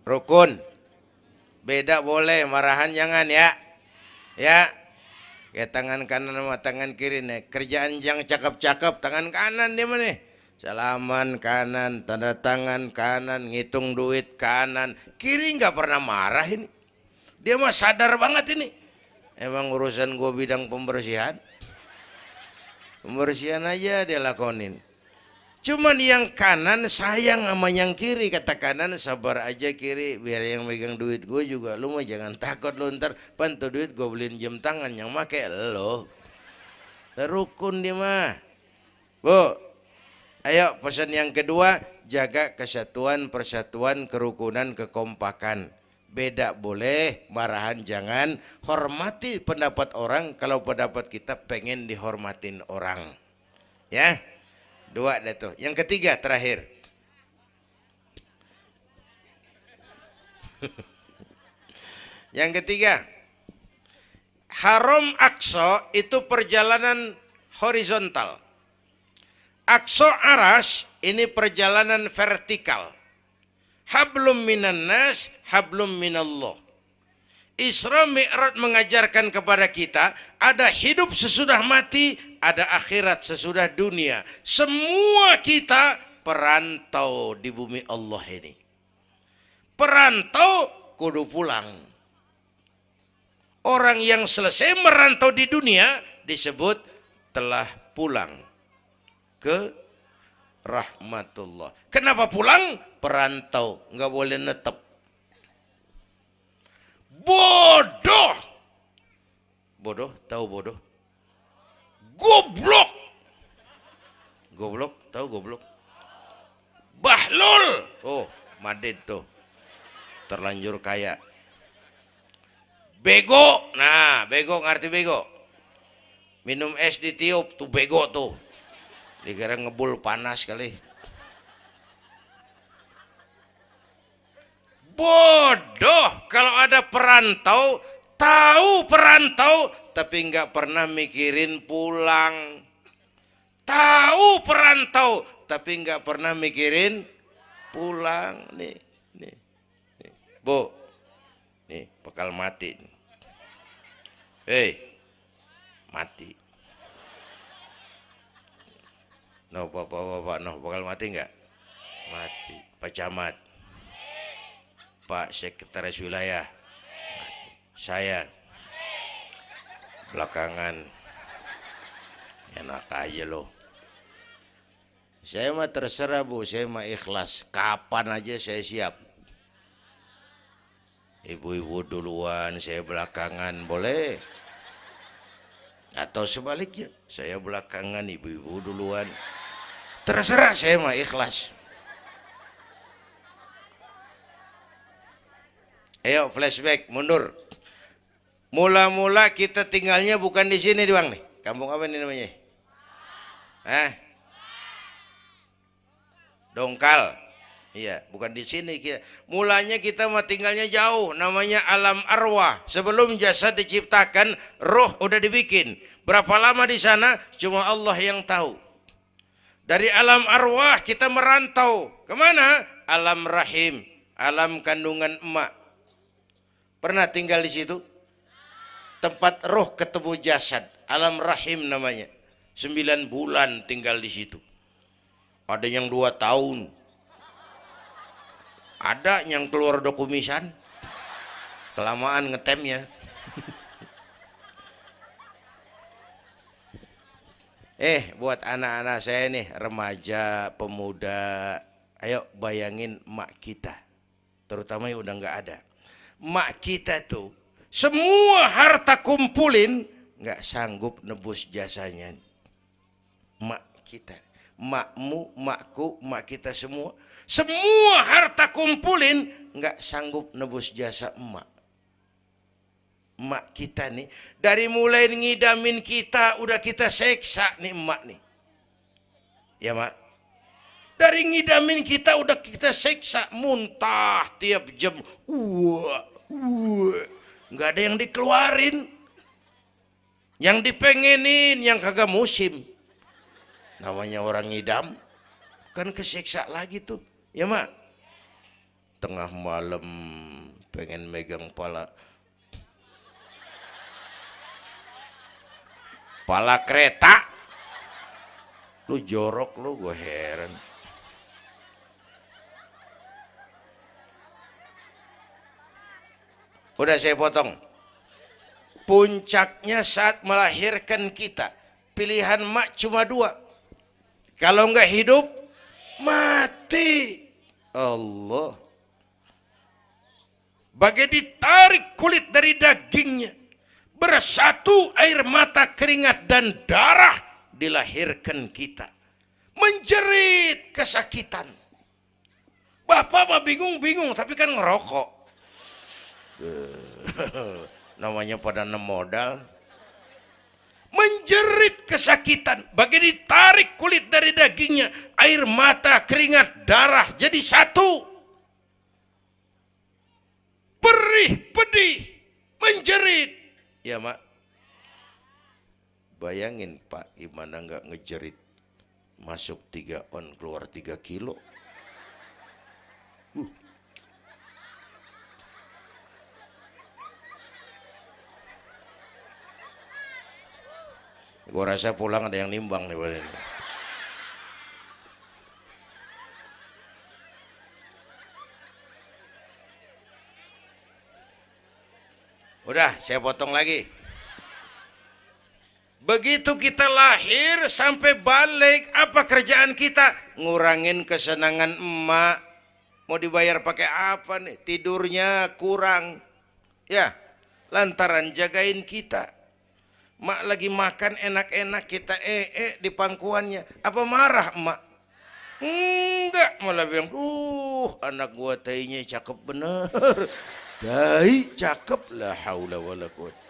rukun, beda boleh, marahan jangan ya. Ya. Kayak tangan kanan sama tangan kiri nih. Kerjaan yang cakep-cakep tangan kanan dia mana nih? Salaman kanan, tanda tangan kanan, ngitung duit kanan. Kiri nggak pernah marah ini. Dia mah sadar banget ini. Emang urusan gue bidang pembersihan. Pembersihan aja dia lakonin. Cuman yang kanan sayang sama yang kiri. Kata kanan sabar aja kiri, biar yang megang duit gue juga. Lu mah jangan takut lu ntar pantu duit gue beliin jam tangan yang make lo. Rukun dia mah. Bu, ayo pesan yang kedua, jaga kesatuan, persatuan, kerukunan, kekompakan. Beda boleh, marahan jangan. Hormati pendapat orang kalau pendapat kita pengen dihormatin orang. Ya. Dua dah tuh. Yang ketiga terakhir. Yang ketiga, Haram Aqsa itu perjalanan horizontal. Aqsa Aras ini perjalanan vertikal. Hablum minan nas, hablum minallah. Isra Mi'raj mengajarkan kepada kita ada hidup sesudah mati, ada akhirat sesudah dunia. Semua kita perantau di bumi Allah ini. Perantau kudu pulang. Orang yang selesai merantau di dunia disebut telah pulang ke rahmatullah. Kenapa pulang? Perantau, nggak boleh netep. Bodoh. Bodoh, tahu bodoh? Goblok. Goblok, tahu goblok? Bahlul. Oh, Madid tuh. Terlanjur kaya. Bego. Nah, bego ngerti bego? Minum es ditiup tuh bego tuh. Dikira ngebul panas kali. Bodoh. Kalau ada perantau tahu perantau tapi nggak pernah mikirin pulang. Tahu perantau tapi nggak pernah mikirin pulang. Nih, nih, nih. Bu, nih bakal mati. Hei, mati. No, bapak, no, bakal mati nggak? Mati. Pak Camat, Pak Sekretaris Wilayah, saya belakangan enak aja loh. Saya mah terserah Bu, saya mah ikhlas. Kapan aja saya siap. Ibu-ibu duluan, saya belakangan, boleh. Atau sebaliknya, saya belakangan, ibu-ibu duluan. Terserah, saya mah ikhlas. Ayo flashback, mundur. Mula-mula kita tinggalnya bukan di sini Bang nih. Kampung apa ini namanya? Hah? Dongkal. Iya, bukan di sini kita. Mulanya kita mah tinggalnya jauh, namanya alam arwah. Sebelum jasad diciptakan, roh udah dibikin. Berapa lama di sana? Cuma Allah yang tahu. Dari alam arwah kita merantau kemana? Alam rahim, alam kandungan emak. Pernah tinggal di situ? Tempat roh ketemu jasad, alam rahim namanya. 9 bulan tinggal di situ. Ada yang 2 tahun. Ada yang keluar dokumisan. Kelamaan ngetemnya. Buat anak-anak saya nih, remaja, pemuda, ayo bayangin mak kita, terutama yang udah nggak ada. Mak kita tuh semua harta kumpulin nggak sanggup nebus jasanya. Mak kita, makmu, makku, mak kita semua harta kumpulin nggak sanggup nebus jasa emak. Emak kita nih, dari mulai ngidamin kita udah kita seksa nih emak nih. Ya mak, dari ngidamin kita udah kita seksa, muntah tiap jam. Nggak ada yang dikeluarin. Yang dipengenin yang kagak musim. Namanya orang ngidam, kan keseksa lagi tuh. Ya mak, tengah malam pengen megang pala kereta, lu jorok lu, gue heran. Udah saya potong. Puncaknya saat melahirkan kita, pilihan mak cuma 2. Kalau enggak hidup, mati. Allah. Bagai ditarik kulit dari dagingnya, bersatu air mata, keringat dan darah, dilahirkan kita. Menjerit kesakitan. Bapak mah bingung-bingung tapi kan ngerokok. Namanya pada modal. Menjerit kesakitan, bagai ditarik kulit dari dagingnya, air mata, keringat, darah jadi satu. Perih, pedih, menjerit. Ya mak, bayangin Pak, gimana nggak ngejerit. Masuk 3 on, keluar 3 kilo. Gue rasa pulang ada yang nimbang nih. Udah, saya potong lagi. Begitu kita lahir sampai balik, apa kerjaan kita? Ngurangin kesenangan emak. Mau dibayar pakai apa nih? Tidurnya kurang. Ya, lantaran jagain kita. Mak lagi makan enak-enak, kita di pangkuannya. Apa marah emak? Enggak, malah bilang, anak gua tainya cakep bener. Tai cakep, la haula wala quwwata.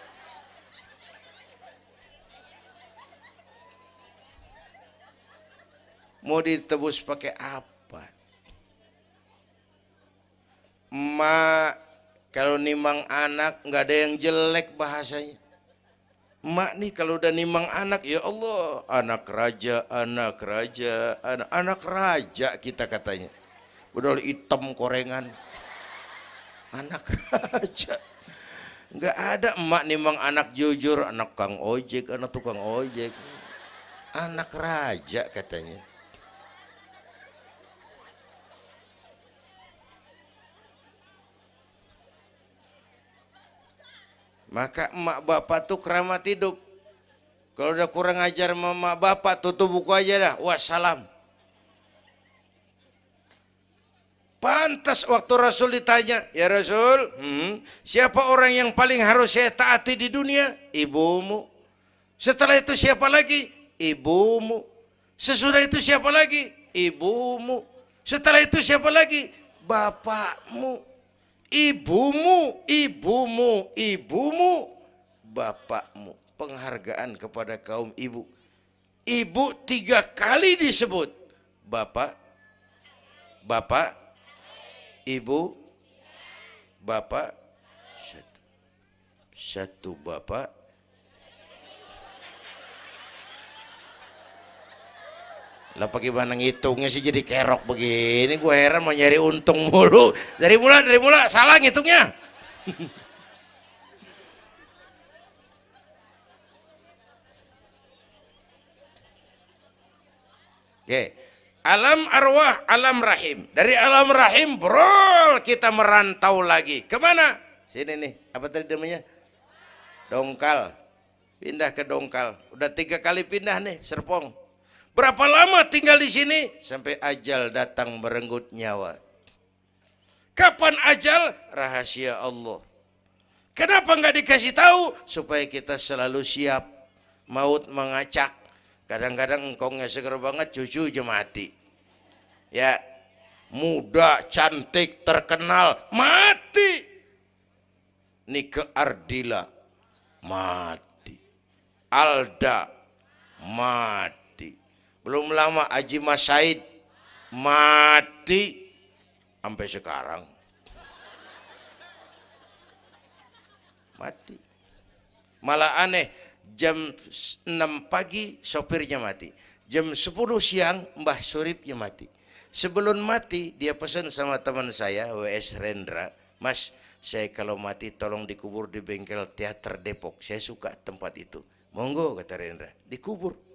Mau ditebus pakai apa? Emak Kalau nimang anak nggak ada yang jelek bahasanya. Emak nih kalau udah nimang anak, ya Allah, anak raja, anak raja, anak raja kita katanya. Udah hitam korengan, anak raja. Nggak ada emak nimang anak jujur, anak kang ojek, anak tukang ojek, anak raja katanya. Maka emak bapak tuh keramat hidup. Kalau udah kurang ajar emak bapak, tutup buku aja dah. Wassalam. Pantas waktu Rasul ditanya, ya Rasul, siapa orang yang paling harus saya taati di dunia? Ibumu. Setelah itu siapa lagi? Ibumu. Sesudah itu siapa lagi? Ibumu. Setelah itu siapa lagi? Bapakmu. Ibumu, ibumu, ibumu, bapakmu. Penghargaan kepada kaum ibu. Ibu 3 kali disebut. Bapak, bapak, ibu, bapak, satu bapak. Lah bagaimana ngitungnya sih jadi kerok begini? Gue heran mau nyari untung mulu. Dari mula salah ngitungnya. Oke. Alam arwah, alam rahim. Dari alam rahim brol kita merantau lagi. Kemana? Sini nih. Apa tadi namanya? Dongkal. Pindah ke Dongkal. Udah 3 kali pindah nih, Serpong. Berapa lama tinggal di sini? Sampai ajal datang merenggut nyawa. Kapan ajal? Rahasia Allah. Kenapa nggak dikasih tahu? Supaya kita selalu siap. Maut mengacak. Kadang-kadang engkongnya seger banget, cucu aja mati. Ya, muda, cantik, terkenal, mati. Nike Ardila, mati. Alda, mati. Belum lama Haji Mas Said mati sampai sekarang. Mati. Malah aneh, jam 6 pagi sopirnya mati. Jam 10 siang Mbah Suripnya mati. Sebelum mati dia pesan sama teman saya WS Rendra, Mas, saya kalau mati tolong dikubur di bengkel teater Depok. Saya suka tempat itu. Monggo kata Rendra, dikubur.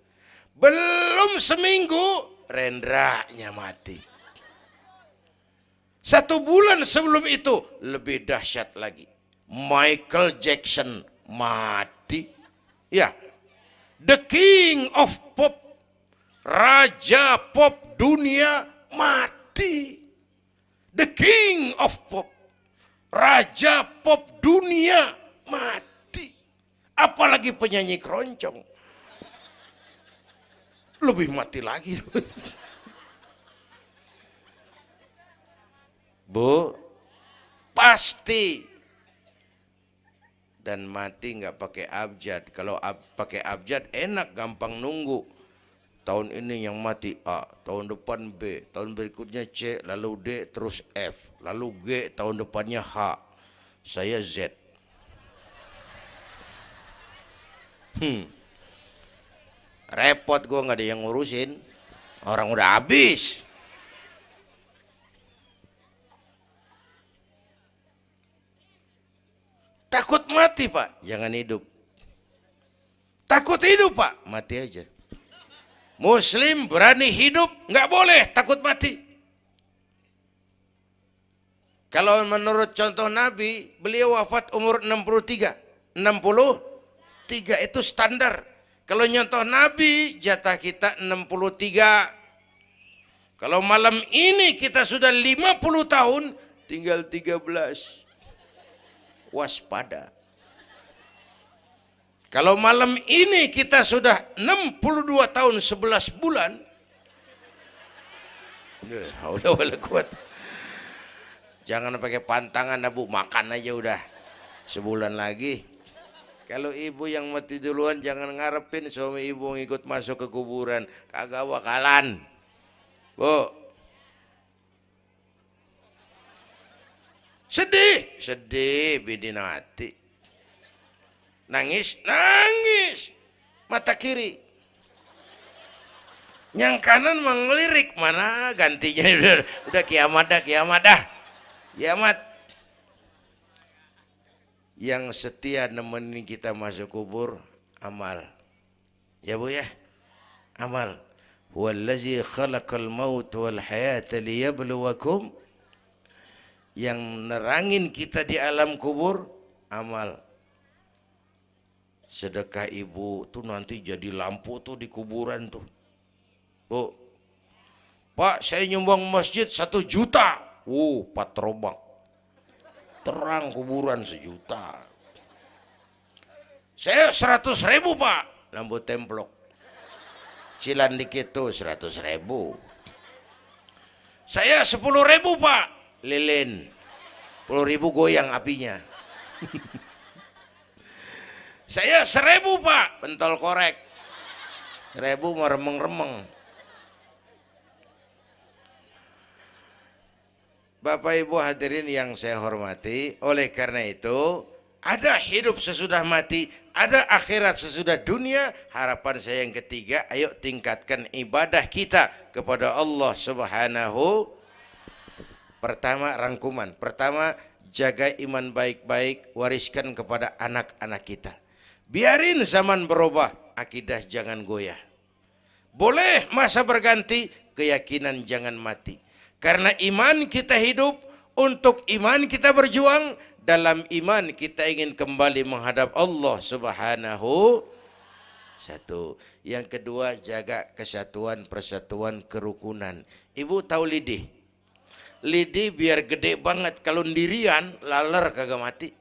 Belum seminggu Rendranya mati. 1 bulan sebelum itu lebih dahsyat lagi. Michael Jackson mati. Ya, the king of pop, raja pop dunia mati. The king of pop, raja pop dunia mati. Apalagi penyanyi keroncong. Lebih mati lagi. Bu, pasti. Dan mati nggak pakai abjad. Kalau pakai abjad enak, gampang nunggu. Tahun ini yang mati A, tahun depan B, tahun berikutnya C, lalu D, terus F, lalu G, tahun depannya H. Saya Z. Repot gue, nggak ada yang ngurusin. Orang udah habis. Takut mati Pak, jangan hidup. Takut hidup Pak, mati aja. Muslim berani hidup, nggak boleh takut mati. Kalau menurut contoh Nabi, beliau wafat umur 63. 63 itu standar. Kalau nyontoh Nabi, jatah kita 63. Kalau malam ini kita sudah 50 tahun, tinggal 13. Waspada. Kalau malam ini kita sudah 62 tahun 11 bulan, udah kuat. Jangan pakai pantangan, Bu, makan aja udah. Sebulan lagi. Kalau ibu yang mati duluan jangan ngarepin suami ibu ngikut masuk ke kuburan, kagak bakalan. Bu. Sedih, sedih bidinati. Nangis, nangis. Mata kiri. Yang kanan mengelirik, mana gantinya udah kiamat dah, kiamat dah. Kiamat. Yang setia nemenin kita masuk kubur, amal. Ya Bu ya? Amal. Wallazi khalaqal maut wal hayata liyabluwakum. Yang nerangin kita di alam kubur, amal. Sedekah ibu tuh nanti jadi lampu tuh di kuburan tuh. Bu, Pak saya nyumbang masjid 1 juta. Patrobak. Terang kuburan 1 juta. Saya 100.000 Pak. Lampu templok. Cilan dikit tuh 100.000. Saya 10.000 Pak. Lilin. 10.000 goyang apinya. Saya 1.000 Pak. Pentol korek. 1.000 mau remeng-remeng. Bapak Ibu hadirin yang saya hormati, oleh karena itu ada hidup sesudah mati, ada akhirat sesudah dunia. Harapan saya yang ketiga, ayo tingkatkan ibadah kita kepada Allah Subhanahu. Pertama rangkuman, pertama jaga iman baik-baik, wariskan kepada anak-anak kita. Biarin zaman berubah, akidah jangan goyah. Boleh masa berganti, keyakinan jangan mati. Karena iman kita hidup, untuk iman kita berjuang, dalam iman kita ingin kembali menghadap Allah Subhanahu. Satu. Yang kedua, jaga kesatuan, persatuan, kerukunan. Ibu tahu lidi? Lidi biar gede banget, kalau ndirian laler kagak mati.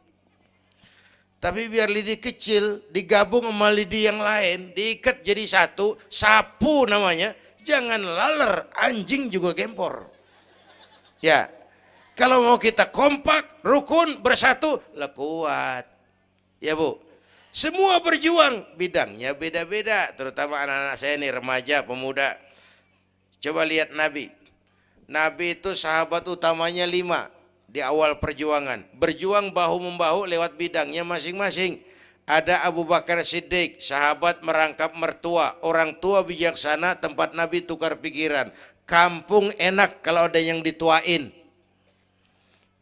Tapi biar lidi kecil digabung sama lidi yang lain, diikat jadi satu, sapu namanya, jangan laler, anjing juga gempor. Ya, kalau mau kita kompak, rukun, bersatu, lah kuat. Ya Bu, semua berjuang, bidangnya beda-beda, terutama anak-anak saya nih, remaja, pemuda. Coba lihat Nabi. Nabi itu sahabat utamanya 5 di awal perjuangan. Berjuang bahu-membahu lewat bidangnya masing-masing. Ada Abu Bakar Siddiq, sahabat merangkap mertua, orang tua bijaksana, tempat Nabi tukar pikiran. Kampung enak kalau ada yang dituain.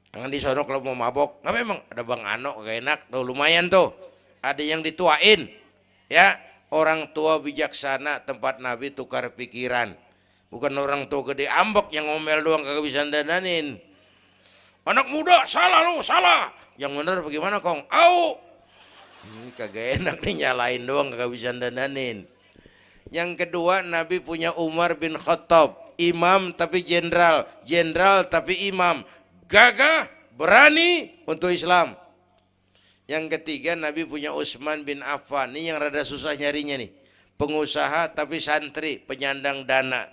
Jangan di sono kalau mau mabok. Nggak, memang ada Bang Ano gak enak tuh, lumayan tuh. Ada yang dituain. Ya, orang tua bijaksana, tempat Nabi tukar pikiran. Bukan orang tua gede ambek yang ngomel doang kagak bisa dandanin. Anak muda salah lu, salah. Yang bener bagaimana Kong? Au. Kagak enak nih, nyalain doang kagak bisa dandanin. Yang kedua, Nabi punya Umar bin Khattab. Imam tapi jenderal, jenderal tapi imam, gagah, berani untuk Islam. Yang ketiga, Nabi punya Utsman bin Affan. Ini yang rada susah nyarinya nih. Pengusaha tapi santri, penyandang dana.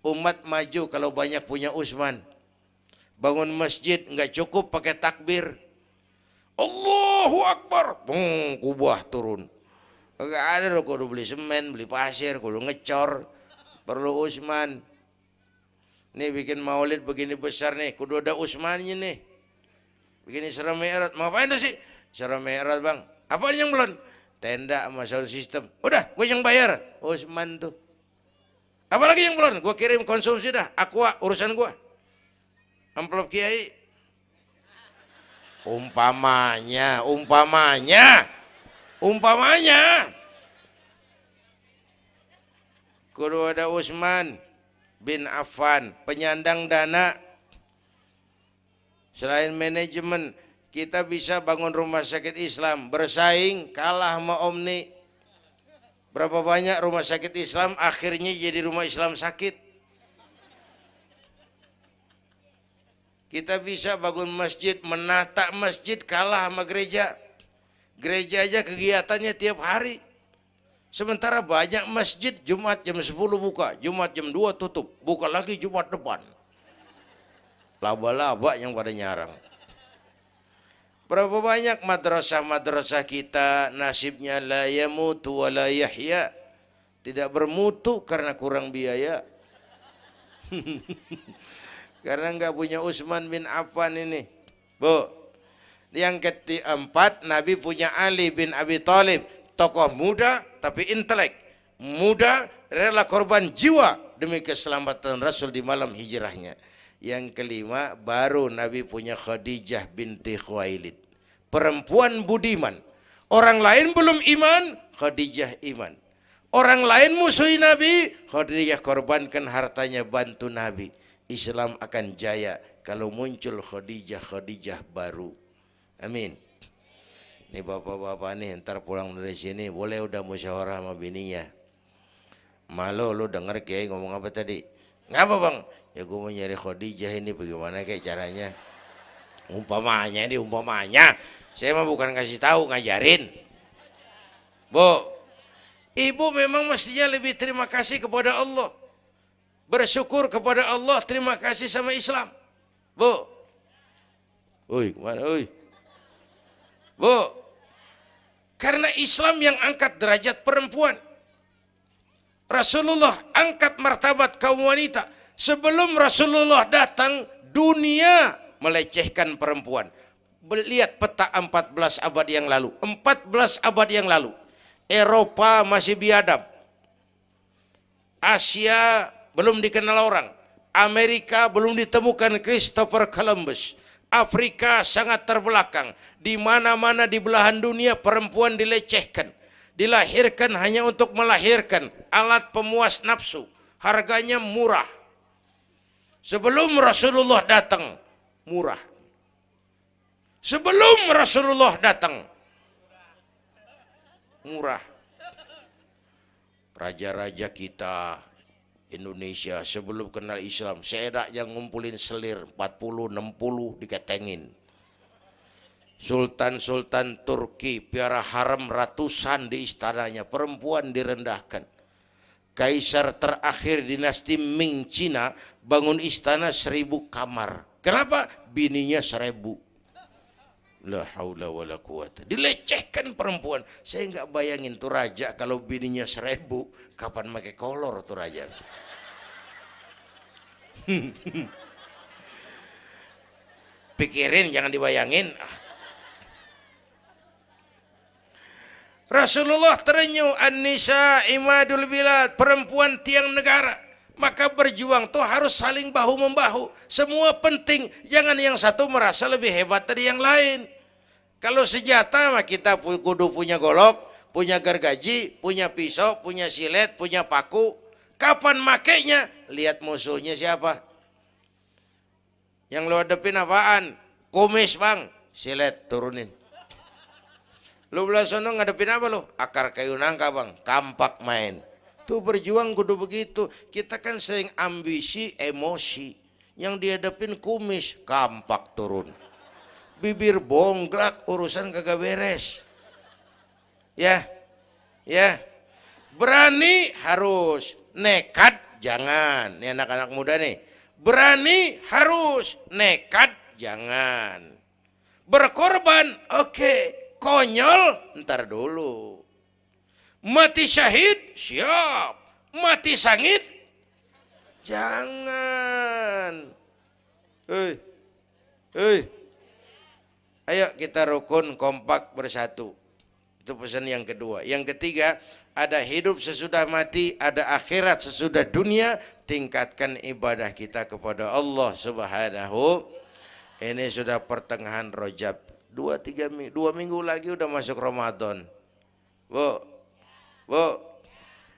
Umat maju kalau banyak punya Utsman. Bangun masjid nggak cukup pakai takbir. Allahu Akbar, kubah turun. Gak ada loh, kudu beli semen, beli pasir, kudu ngecor. Perlu Utsman. Nih bikin maulid begini besar nih, kudu ada Utsmannya nih. Begini Isra Mi'raj, mau ngapain tuh sih? Isra Mi'raj Bang, apa yang belum? Tenda sama sound system. Udah, gue yang bayar. Utsman tuh. Apalagi yang belum? Gue kirim konsumsi dah, Aqua urusan gue. Amplop Kiai. Umpamanya. Kudu ada Utsman bin Affan, penyandang dana. Selain manajemen, kita bisa bangun rumah sakit Islam, bersaing kalah sama Omni. Berapa banyak rumah sakit Islam akhirnya jadi rumah Islam sakit. Kita bisa bangun masjid, menata masjid kalah sama gereja. Gereja aja kegiatannya tiap hari. Sementara banyak masjid Jumat jam 10 buka, Jumat jam 2 tutup, buka lagi Jumat depan. Laba-laba yang pada nyarang. Berapa banyak madrasah-madrasah kita nasibnya la yamutu wa la yahya. Tidak bermutu karena kurang biaya. Karena nggak punya Utsman bin Affan ini. Bu. Yang keempat, Nabi punya Ali bin Abi Thalib, tokoh muda tapi intelek, muda rela korban jiwa demi keselamatan Rasul di malam hijrahnya. Yang kelima, baru Nabi punya Khadijah binti Khuwailid, perempuan budiman. Orang lain belum iman, Khadijah iman. Orang lain musuhi Nabi, Khadijah korbankan hartanya bantu Nabi. Islam akan jaya kalau muncul Khadijah baru. Amin. Nih bapak-bapak nih ntar pulang dari sini boleh udah musyawarah sama bininya. Malu lu denger Kiai ngomong apa tadi? Ngapa bang? Ya gue mau nyari Khadijah ini bagaimana kayak caranya? Umpamanya ini umpamanya. Saya mah bukan kasih tahu, ngajarin. Bu, ibu memang mestinya lebih terima kasih kepada Allah. Bersyukur kepada Allah, terima kasih sama Islam. Bu. Oi, kemana oi? Bu, karena Islam yang angkat derajat perempuan. Rasulullah angkat martabat kaum wanita. Sebelum Rasulullah datang, dunia melecehkan perempuan. Lihat peta 14 abad yang lalu. 14 abad yang lalu. Eropa masih biadab. Asia belum dikenal orang. Amerika belum ditemukan Christopher Columbus. Afrika sangat terbelakang. Di mana-mana di belahan dunia perempuan dilecehkan. Dilahirkan hanya untuk melahirkan, alat pemuas nafsu. Harganya murah. Sebelum Rasulullah datang, murah. Sebelum Rasulullah datang, murah. Raja-raja kita Indonesia sebelum kenal Islam, seedak yang ngumpulin selir 40, 60 diketengin. Sultan-sultan Turki piara haram ratusan di istananya, perempuan direndahkan. Kaisar terakhir dinasti Ming Cina bangun istana 1000 kamar. Kenapa? Bininya 1000. La haula wala quwata. Dilecehkan perempuan. Saya nggak bayangin tuh raja kalau bininya 1000, kapan pakai kolor tuh raja. Pikirin, jangan dibayangin. Rasulullah terenyuh, an-nisa imadul bilad, perempuan tiang negara. Maka berjuang tuh harus saling bahu-membahu. Semua penting, jangan yang satu merasa lebih hebat dari yang lain. Kalau senjata mah kita kudu punya golok, punya gergaji, punya pisau, punya silet, punya paku. Kapan makainya? Lihat musuhnya siapa. Yang lo hadapin apaan? Kumis bang, silet turunin. Lu belah sono ngadepin apa lu? Akar kayu nangka bang, kampak main. Tuh berjuang kudu begitu. Kita kan sering ambisi, emosi. Yang dihadapin kumis, kampak turun. Bibir bonglak, urusan kagak beres. Ya, ya. Berani harus, nekat jangan. Ini anak-anak muda nih. Berani harus, nekat jangan. Berkorban, oke. Konyol, ntar dulu. Mati syahid, siap. Mati sangit, jangan. Hei, hei. Ayo kita rukun, kompak, bersatu. Itu pesan yang kedua. Yang ketiga, ada hidup sesudah mati, ada akhirat sesudah dunia. Tingkatkan ibadah kita kepada Allah Subhanahu. Ini sudah pertengahan Rajab. 2 minggu lagi udah masuk Ramadan. Bu,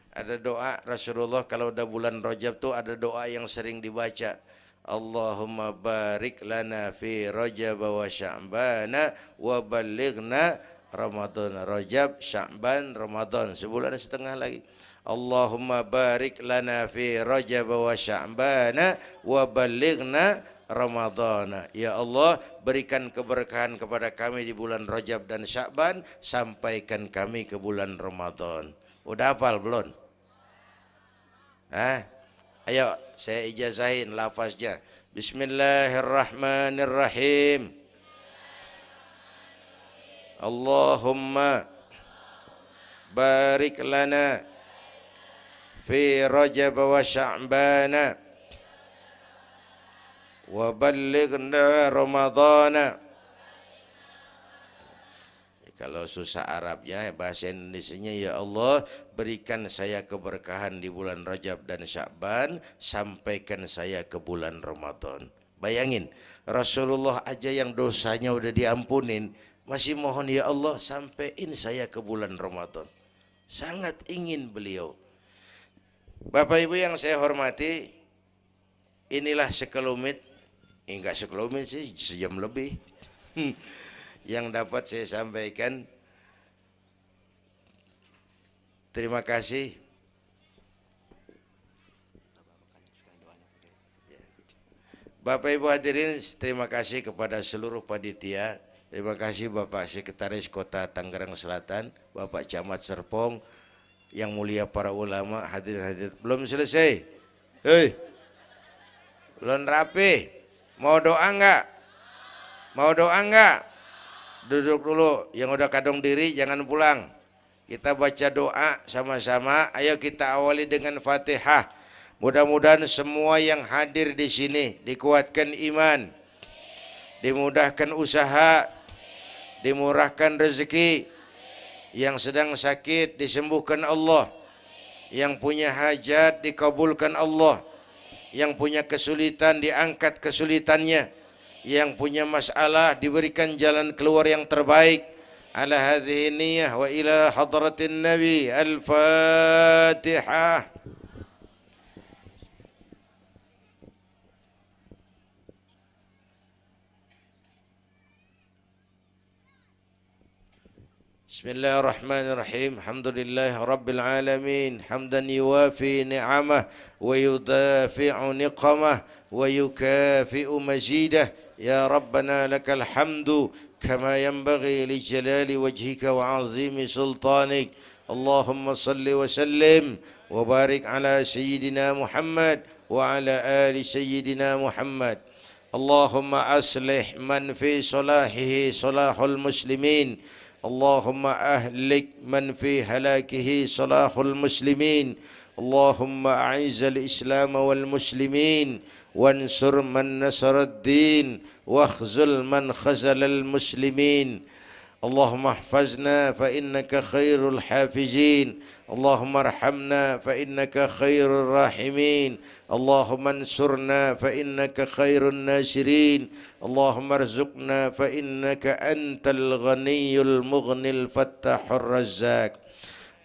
ada doa Rasulullah kalau udah bulan Rajab tuh ada doa yang sering dibaca. Allahumma barik lana fi Rajab wa Sya'bana wa balighna Ramadan. Rajab, Sya'ban, Ramadan, sebulan setengah lagi. Allahumma barik lana fi Rajab wa Sya'bana wa balighna Ramadhan. Ya Allah, berikan keberkahan kepada kami di bulan Rajab dan Sya'ban, sampaikan kami ke bulan Ramadan. Udah hafal belum? Ayo saya ijazahin lafaznya. Bismillahirrahmanirrahim. Allahumma barik lana fi Rajab wa Sya'bana wa ballighna Ramadhana Kalau susah Arabnya, bahasa Indonesianya, ya Allah berikan saya keberkahan di bulan Rajab dan Sya'ban, sampaikan saya ke bulan Ramadan. Bayangin, Rasulullah aja yang dosanya udah diampunin, masih mohon ya Allah sampaiin saya ke bulan Ramadan. Sangat ingin beliau. Bapak Ibu yang saya hormati, inilah sekelumit, enggak sekelumit sih, sejam lebih yang dapat saya sampaikan. Terima kasih. Bapak Ibu hadirin, terima kasih kepada seluruh panitia. Terima kasih Bapak Sekretaris Kota Tangerang Selatan, Bapak Camat Serpong, yang mulia para ulama, hadirin-hadirin. Belum selesai. Hei, belum rapi. Mau doa enggak? Mau doa enggak? Duduk dulu. Yang udah kadung diri jangan pulang. Kita baca doa sama-sama. Ayo kita awali dengan Fatihah. Mudah-mudahan semua yang hadir di sini dikuatkan iman, dimudahkan usaha, dimurahkan rezeki, yang sedang sakit disembuhkan Allah, yang punya hajat dikabulkan Allah, yang punya kesulitan diangkat kesulitannya, yang punya masalah diberikan jalan keluar yang terbaik. Ala hadhihi niyyah wa ila hadratin Nabi. Al-Fatihah. Bismillahirrahmanirrahim. Alhamdulillah Rabbil Alamin. Hamdan yuwafi ni'amah wa yudafi'u niqamah wa yukafi'u mazidah. Ya Rabbana lakal hamdu kama yanbaghi li jalali wajhika wa azimi sultanik. Allahumma salli wa sallim wa barik ala Sayyidina Muhammad wa ala ali Sayyidina Muhammad. Allahumma aslih man fi salahihi salahul muslimin. اللهم أهلك من في هلاكه صلاح المسلمين. اللهم أعز الإسلام والمسلمين وانصر من نصر الدين واخذل من خذل المسلمين. اللهم احفظنا فإنك خير الحافظين. اللهم ارحمنا فإنك خير الراحمين. اللهم انصرنا فإنك خير الناصرين. اللهم ارزقنا فإنك أنت الغني المغني الفتاح الرزاق.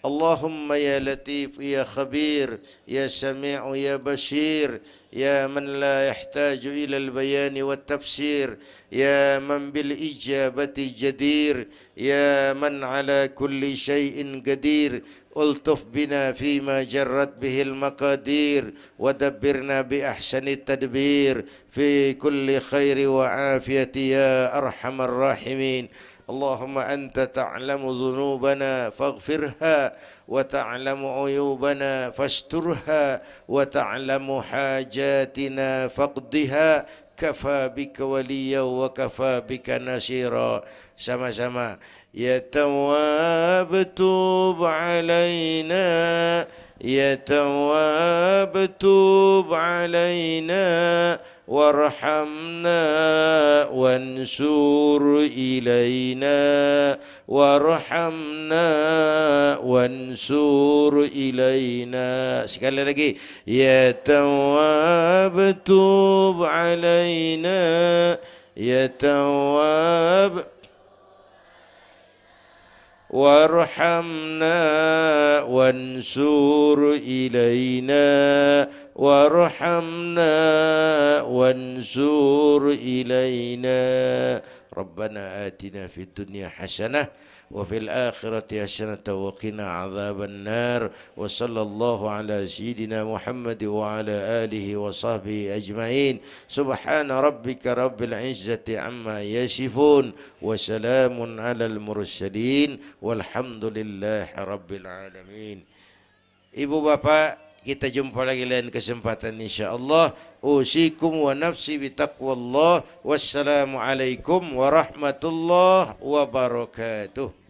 اللهم يا لطيف يا خبير يا سميع يا بشير يا من لا يحتاج إلى البيان والتفسير يا من بالإجابة جدير يا من على كل شيء قدير ألطف بنا فيما جرت به المقادير ودبرنا بأحسن التدبير في كل خير وعافية يا أرحم الراحمين. اللهم أنت تعلم ذنوبنا فاغفرها وتعلم عيوبنا فاسترها وتعلم حاجاتنا فاقضها كفى بك وليا وكفى بك نصيرا. Sama-sama. Ya Tawwab tub alaina, Ya Tawwab tub alaina warhamna wansur ilaina warhamna wansur ilaina. Sekali lagi. Ya Tawwab tub alaina, Ya Tawwab warhamna wansur ilaina warhamna wansur ilaina. Rabbana atina fid dunya hasanah wa fil akhirati hasanah wa qina adzaban nar. Wa sallallahu ala sayyidina Muhammad wa ala alihi wa sahbihi ajma'in. Subhana rabbika rabbil izzati amma yasifun wa salamun alal mursalin walhamdulillahi rabbil alamin. Ibu bapak, kita jumpa lagi lain kesempatan insyaallah. Usikum wa nafsi bitaqwallah. Wassalamu alaikum warahmatullahi wabarakatuh.